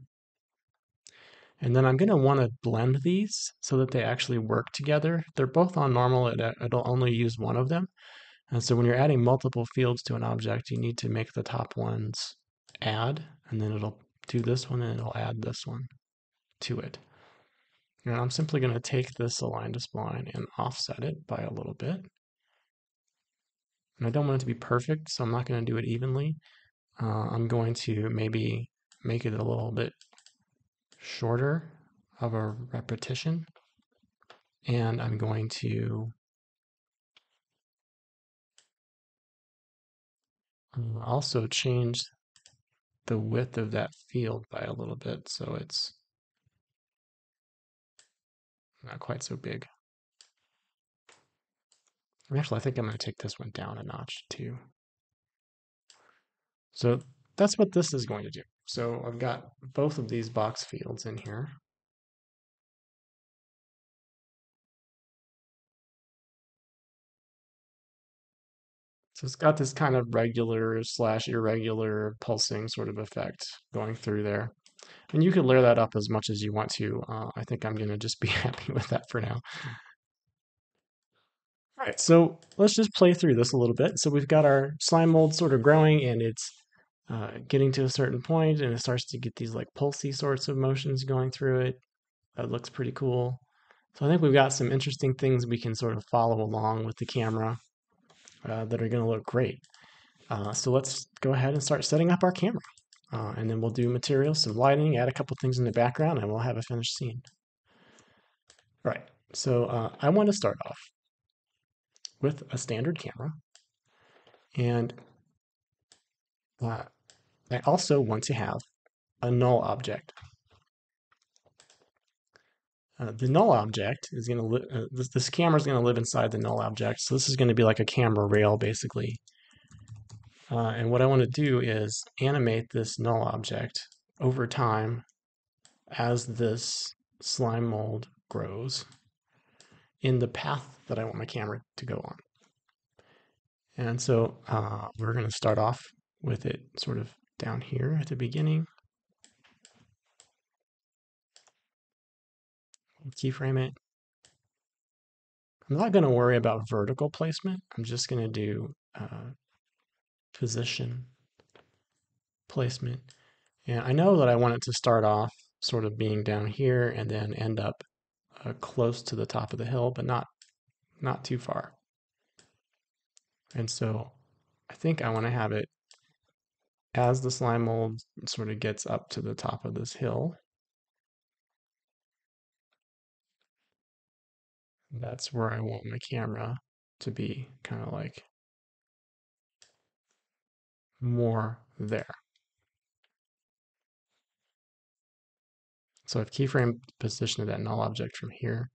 And then I'm going to want to blend these so that they actually work together. They're both on normal, it'll only use one of them. And so when you're adding multiple fields to an object, you need to make the top ones add, and then it'll do this one and it'll add this one to it. And I'm simply going to take this align to spline and offset it by a little bit. And I don't want it to be perfect, so I'm not going to do it evenly. I'm going to maybe make it a little bit shorter of a repetition. And I'm going to also change the width of that field by a little bit so it's not quite so big. Actually, I think I'm going to take this one down a notch too. So that's what this is going to do. So I've got both of these box fields in here. So it's got this kind of regular / irregular pulsing sort of effect going through there. And you could layer that up as much as you want to. I think I'm going to just be happy with that for now. All right, so let's just play through this a little bit. So we've got our slime mold sort of growing, and it's getting to a certain point, and it starts to get these like pulsy sorts of motions going through it. That looks pretty cool. So I think we've got some interesting things we can sort of follow along with the camera that are going to look great. So let's go ahead and start setting up our camera. And then we'll do materials, some lighting, add a couple things in the background, and we'll have a finished scene. All right, so I want to start off with a standard camera. And I also want to have a null object. The null object is going to live, this camera is going to live inside the null object. So this is going to be like a camera rail, basically. And what I want to do is animate this null object over time as this slime mold grows in the path that I want my camera to go on. And so we're going to start off with it sort of down here at the beginning. Keyframe it. I'm not going to worry about vertical placement. I'm just going to do position placement. And I know that I want it to start off sort of being down here and then end up close to the top of the hill, but not too far. And so I think I want to have it as the slime mold sort of gets up to the top of this hill. That's where I want my camera to be, kind of like more there. So I've keyframed the position of that null object from here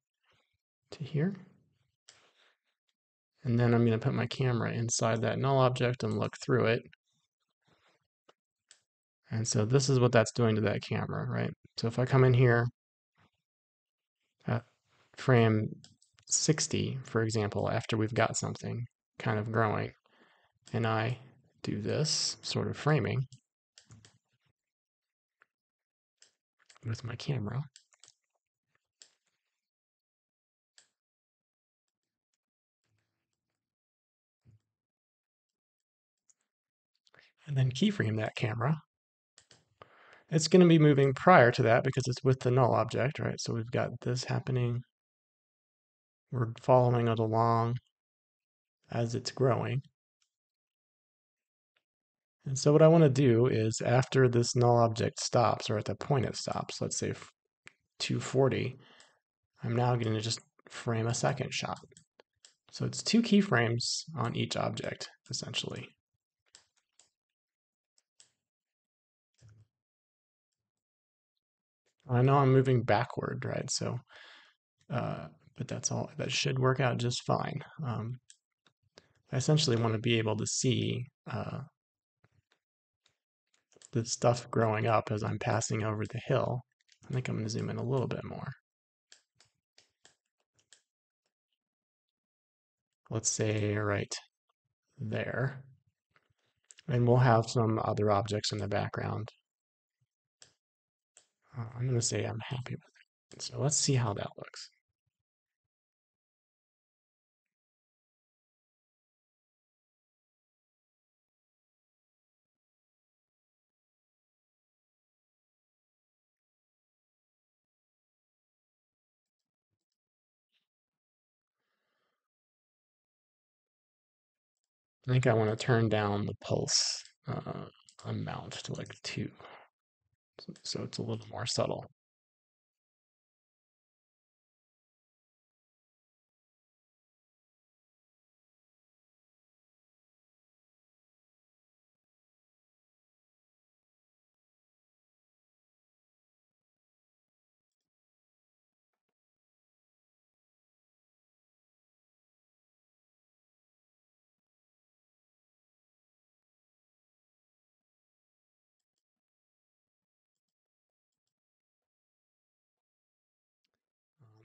to here. And then I'm going to put my camera inside that null object and look through it. And so this is what that's doing to that camera, right? So if I come in here at frame 60, for example, after we've got something kind of growing, and I do this sort of framing with my camera, and then keyframe that camera, it's going to be moving prior to that because it's with the null object, right? So we've got this happening. We're following it along as it's growing. And so what I want to do is after this null object stops, or at the point it stops, let's say 240, I'm now going to just frame a second shot. So it's 2 keyframes on each object, essentially. I know I'm moving backward, right? So, but that's all. That should work out just fine. I essentially want to be able to see the stuff growing up as I'm passing over the hill. I think I'm going to zoom in a little bit more. Let's say right there. And we'll have some other objects in the background. I'm going to say I'm happy with it. So let's see how that looks. I think I want to turn down the pulse amount to like 2. So it's a little more subtle.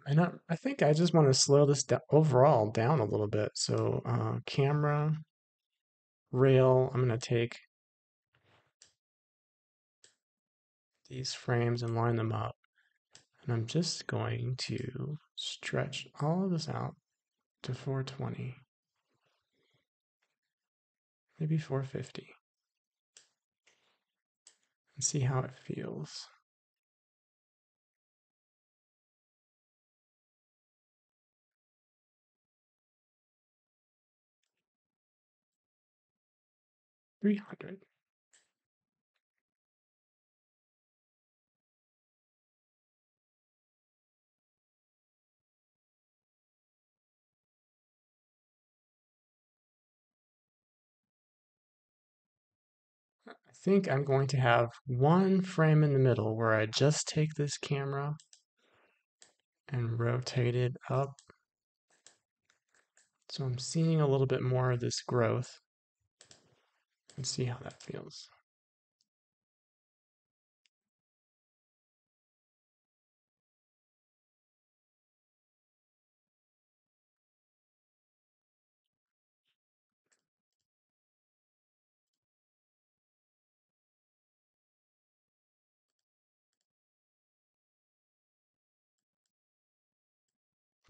And I think I just want to slow this overall down a little bit. So camera, rail, I'm going to take these frames and line them up. And I'm just going to stretch all of this out to 420, maybe 450, and see how it feels. $300. I think I'm going to have one frame in the middle where I just take this camera and rotate it up. So I'm seeing a little bit more of this growth and see how that feels.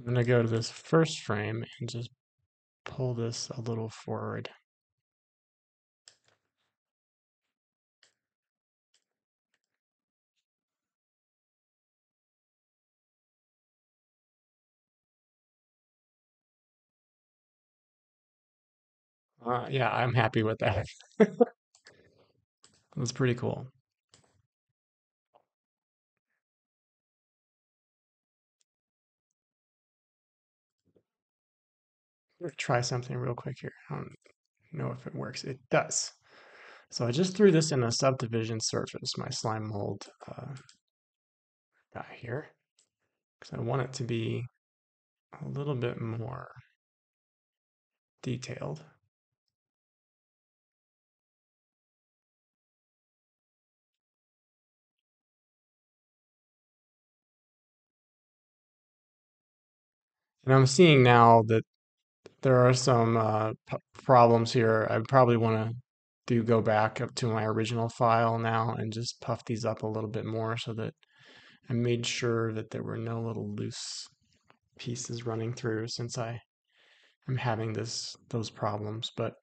I'm going to go to this first frame and just pull this a little forward. Yeah, I'm happy with that. That's pretty cool. Let's try something real quick here. I don't know if it works. It does. So I just threw this in a subdivision surface, my slime mold guy here, because I want it to be a little bit more detailed. And I'm seeing now that there are some problems here. I probably want to go back up to my original file now and just puff these up a little bit more so that I made sure that there were no little loose pieces running through since I am having those problems. But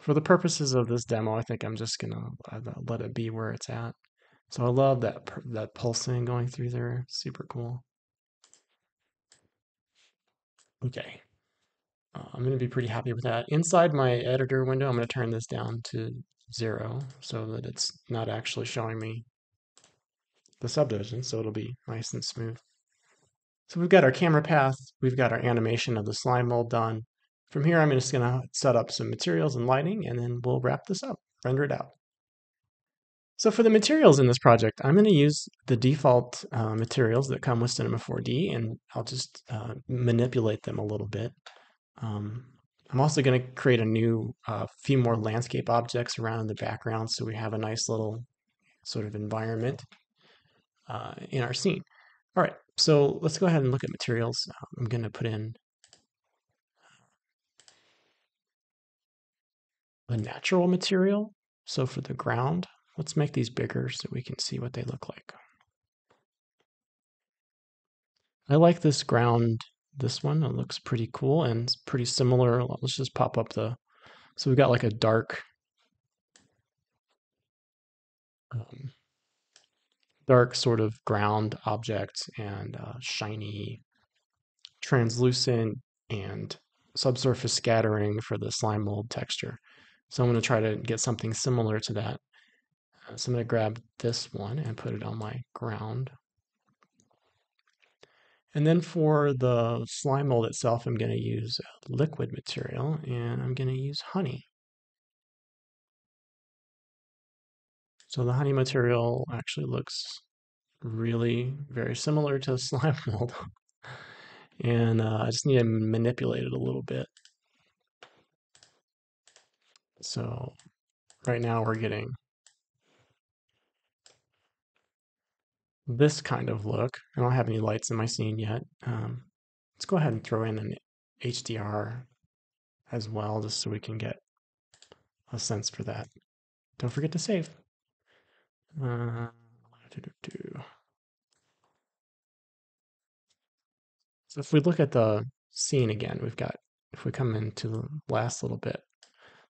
for the purposes of this demo, I think I'm just gonna let it be where it's at. So I love that pulsing going through there. Super cool. Okay. I'm going to be pretty happy with that. Inside my editor window, I'm going to turn this down to 0 so that it's not actually showing me the subdivision, so it'll be nice and smooth. So we've got our camera path, we've got our animation of the slime mold done. From here, I'm just going to set up some materials and lighting, and then we'll wrap this up, render it out. So for the materials in this project, I'm going to use the default materials that come with Cinema 4D, and I'll just manipulate them a little bit. Um, I'm also going to create a new few more landscape objects around in the background so we have a nice little sort of environment in our scene. All right, so let's go ahead and look at materials. I'm going to put in a natural material. So for the ground, let's make these bigger so we can see what they look like. I like this ground, this one. It looks pretty cool and it's pretty similar. Let's just pop up so we've got like a um, dark sort of ground object and shiny, translucent, and subsurface scattering for the slime mold texture. So I'm going to try to get something similar to that. So I'm going to grab this one and put it on my ground. And then for the slime mold itself, I'm going to use a liquid material and I'm going to use honey. So the honey material actually looks really very similar to slime mold. And I just need to manipulate it a little bit. So right now we're getting this kind of look. I don't have any lights in my scene yet. Let's go ahead and throw in an HDR as well, just so we can get a sense for that. Don't forget to save. Uh, so if we look at the scene again, if we come into the last little bit,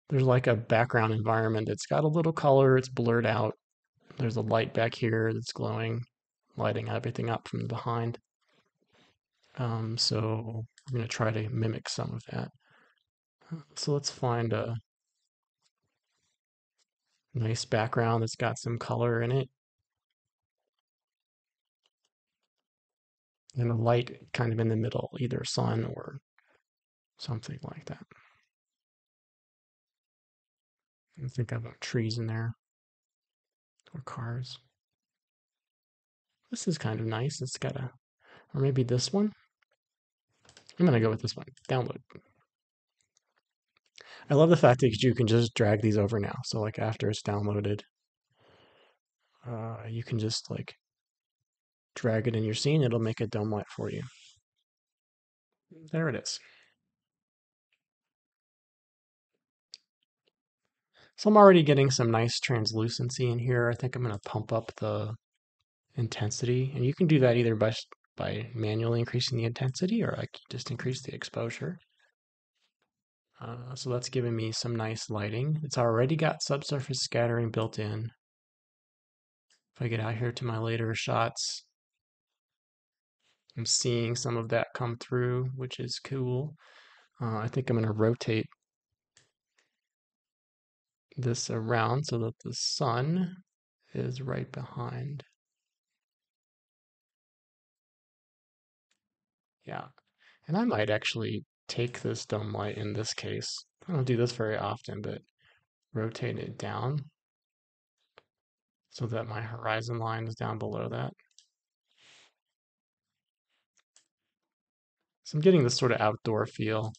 there's like a background environment that's got a little color, it's blurred out. There's a light back here that's glowing, lighting everything up from behind. So we're going to try to mimic some of that. So let's find a nice background that's got some color in it. And a light kind of in the middle, either sun or something like that. I think I've got trees in there. for cars. This is kind of nice. It's got a, or maybe this one. I'm gonna go with this one. Download. I love the fact that you can just drag these over now. So like after it's downloaded, you can just like drag it in your scene. It'll make a dome light for you. There it is. So I'm already getting some nice translucency in here. I think I'm going to pump up the intensity, and you can do that either by manually increasing the intensity or like just increase the exposure. So that's giving me some nice lighting. It's already got subsurface scattering built in. If I get out here to my later shots, I'm seeing some of that come through, which is cool. I think I'm going to rotate this around so that the sun is right behind. Yeah. And I might actually take this dome light in this case. I don't do this very often, but rotate it down so that my horizon line is down below that. So I'm getting this sort of outdoor feel.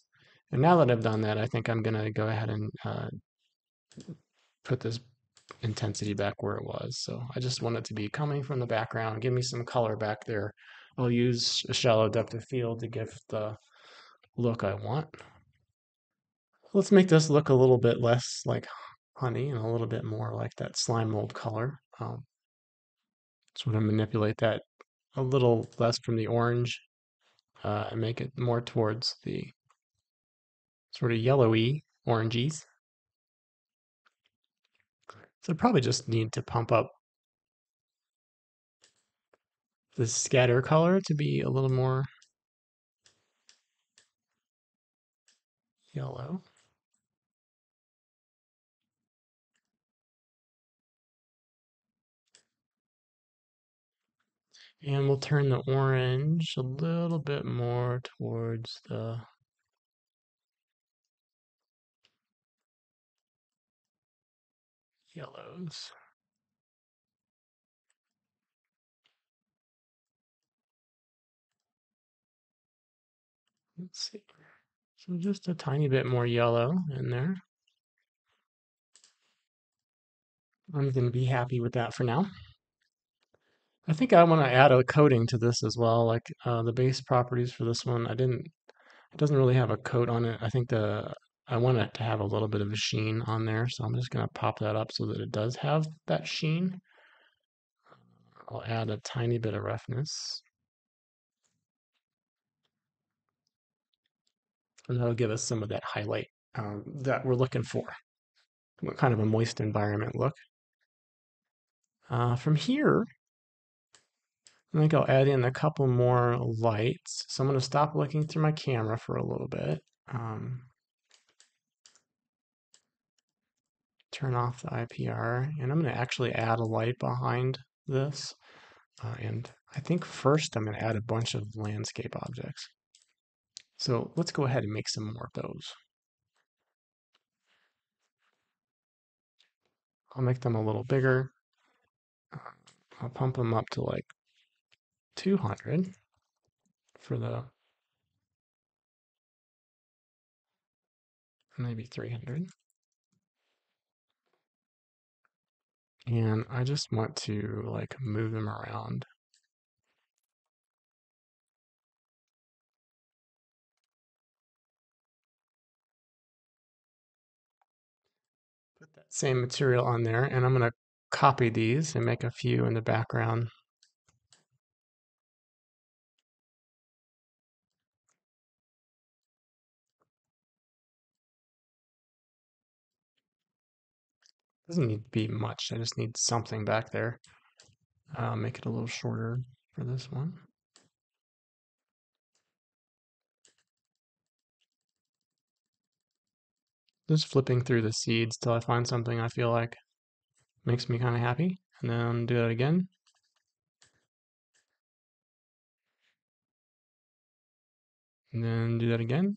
And now that I've done that, I think I'm going to go ahead and put this intensity back where it was. So I just want it to be coming from the background, give me some color back there. I'll use a shallow depth of field to give the look I want. Let's make this look a little bit less like honey and a little bit more like that slime mold color. Sort of manipulate that a little less from the orange and make it more towards the sort of yellowy oranges. So probably just need to pump up the scatter color to be a little more yellow. And we'll turn the orange a little bit more towards the yellows. Let's see. So just a tiny bit more yellow in there. I'm going to be happy with that for now. I think I want to add a coating to this as well, like the base properties for this one. It doesn't really have a coat on it. I think I want it to have a little bit of a sheen on there, so I'm just going to pop that up so that it does have that sheen. I'll add a tiny bit of roughness. And that'll give us some of that highlight that we're looking for. What kind of a moist environment look. From here, I think I'll add in a couple more lights. So I'm going to stop looking through my camera for a little bit. Turn off the IPR, and I'm going to actually add a light behind this. And I think first I'm going to add a bunch of landscape objects. So let's go ahead and make some more of those. I'll make them a little bigger. I'll pump them up to like 200 for the, maybe 300. And I just want to like move them around. Put that same material on there, and I'm going to copy these and make a few in the background. Doesn't need to be much. I just need something back there. Make it a little shorter for this one. Just flipping through the seeds till I find something I feel like makes me kind of happy. And then do that again. And then do that again.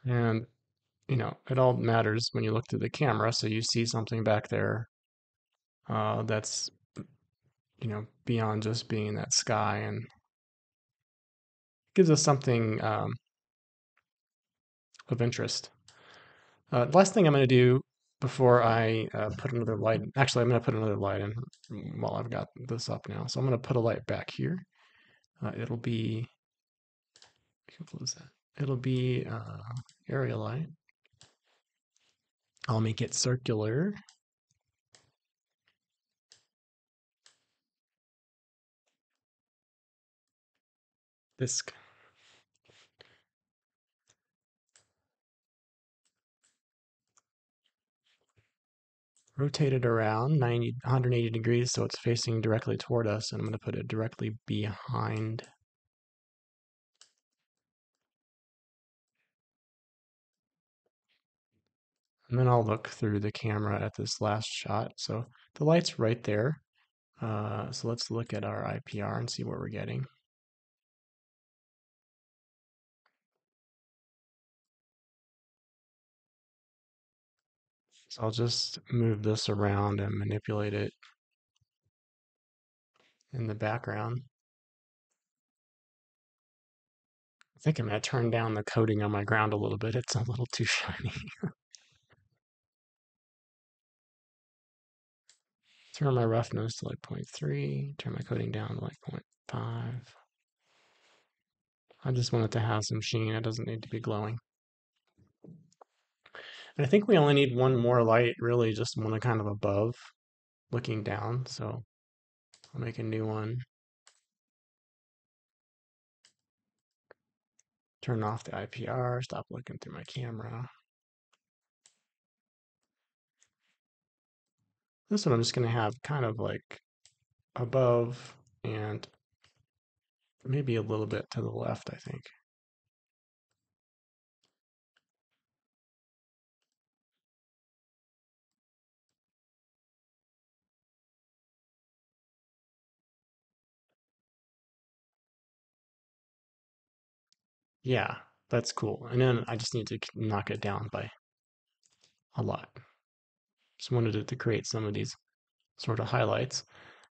And it all matters when you look through the camera. So you see something back there that's, beyond just being that sky and gives us something of interest. Last thing I'm going to do before I put another light, actually, I'm going to put another light in while I've got this up now. So I'm going to put a light back here. It'll be, I can close that. It'll be area light. I'll make it circular. Disc. Rotate it around 180 degrees so it's facing directly toward us, and I'm going to put it directly behind. And then I'll look through the camera at this last shot. So the light's right there. So let's look at our IPR and see what we're getting. So I'll just move this around and manipulate it in the background. I think I'm going to turn down the coating on my ground a little bit. It's a little too shiny. Turn my roughness to like 0.3. Turn my coating down to like 0.5. I just want it to have some sheen. It doesn't need to be glowing. And I think we only need one more light, really, just one kind of above, looking down. So I'll make a new one. Turn off the IPR, stop looking through my camera. This one I'm just going to have kind of like above and maybe a little bit to the left, I think. Yeah, that's cool. And then I just need to knock it down by a lot. Just wanted it to create some of these sort of highlights.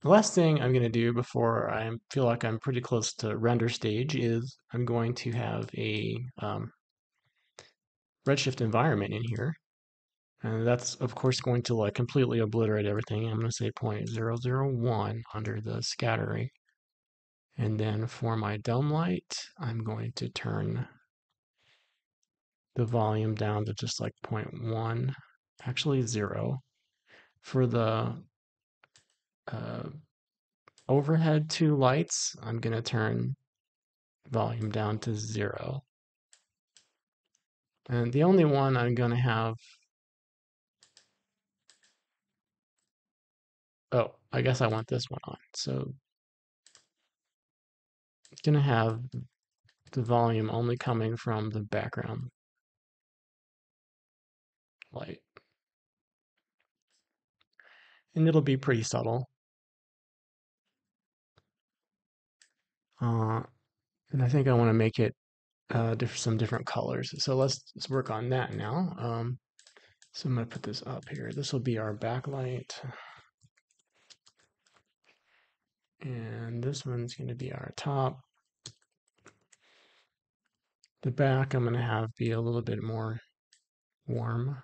The last thing I'm going to do before I feel like I'm pretty close to render stage is I'm going to have a redshift environment in here. And that's, of course, going to like completely obliterate everything. I'm going to say 0.001 under the scattering. And then for my dome light, I'm going to turn the volume down to just like 0.1, actually 0. For the uh, overhead two lights, I'm going to turn volume down to 0. And the only one I'm going to have, oh, I guess I want this one on. So it's going to have the volume only coming from the background light. And it'll be pretty subtle. And I think I want to make it some different colors. So let's work on that now. So I'm going to put this up here. This will be our backlight. And this one's going to be our top. The back I'm going to have be a little bit more warm.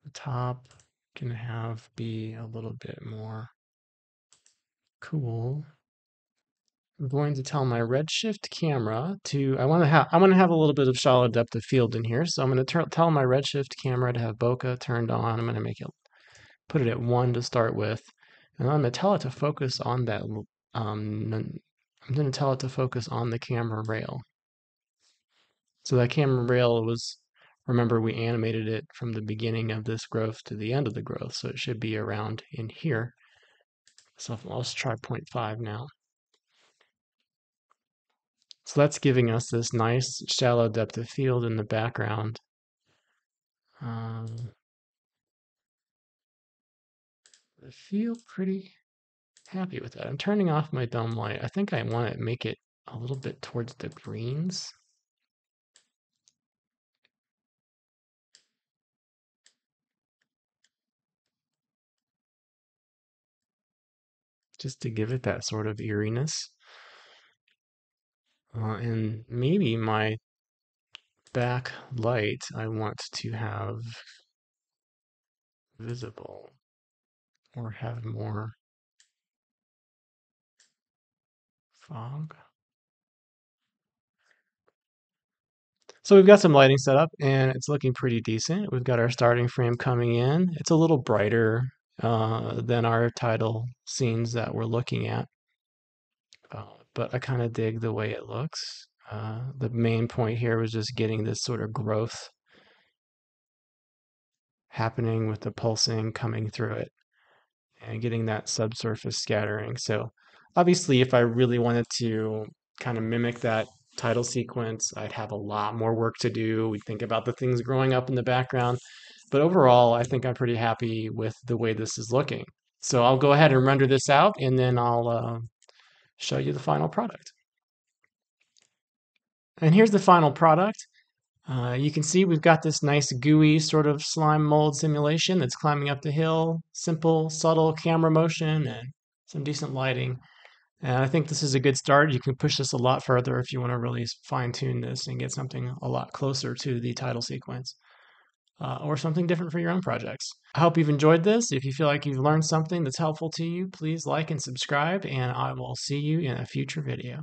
The top can have be a little bit more cool. I'm going to tell my redshift camera to, I want to have a little bit of shallow depth of field in here. So I'm going to tell my redshift camera to have bokeh turned on. I'm going to put it at 1 to start with. And I'm going to tell it to focus on that, I'm going to tell it to focus on the camera rail. So that camera rail was, remember we animated it from the beginning of this growth to the end of the growth. So it should be around in here. So let's try 0.5 now. So that's giving us this nice shallow depth of field in the background. I feel pretty happy with that. I'm turning off my dome light. I think I want to make it a little bit towards the greens. just to give it that sort of eeriness. And maybe my back light I want to have visible or have more fog. So we've got some lighting set up and it's looking pretty decent. We've got our starting frame coming in. It's a little brighter than our title scenes that we're looking at, but I kind of dig the way it looks. The main point here was just getting this sort of growth happening with the pulsing coming through it and getting that subsurface scattering. So obviously, if I really wanted to kind of mimic that title sequence, I'd have a lot more work to do. We think about the things growing up in the background. But overall, I think I'm pretty happy with the way this is looking. So I'll go ahead and render this out and then I'll show you the final product. And here's the final product. You can see we've got this nice gooey sort of slime mold simulation that's climbing up the hill. Simple, subtle camera motion and some decent lighting. And I think this is a good start. You can push this a lot further if you want to really fine tune this and get something a lot closer to the title sequence. Or something different for your own projects. I hope you've enjoyed this. If you feel like you've learned something that's helpful to you, please like and subscribe, and I will see you in a future video.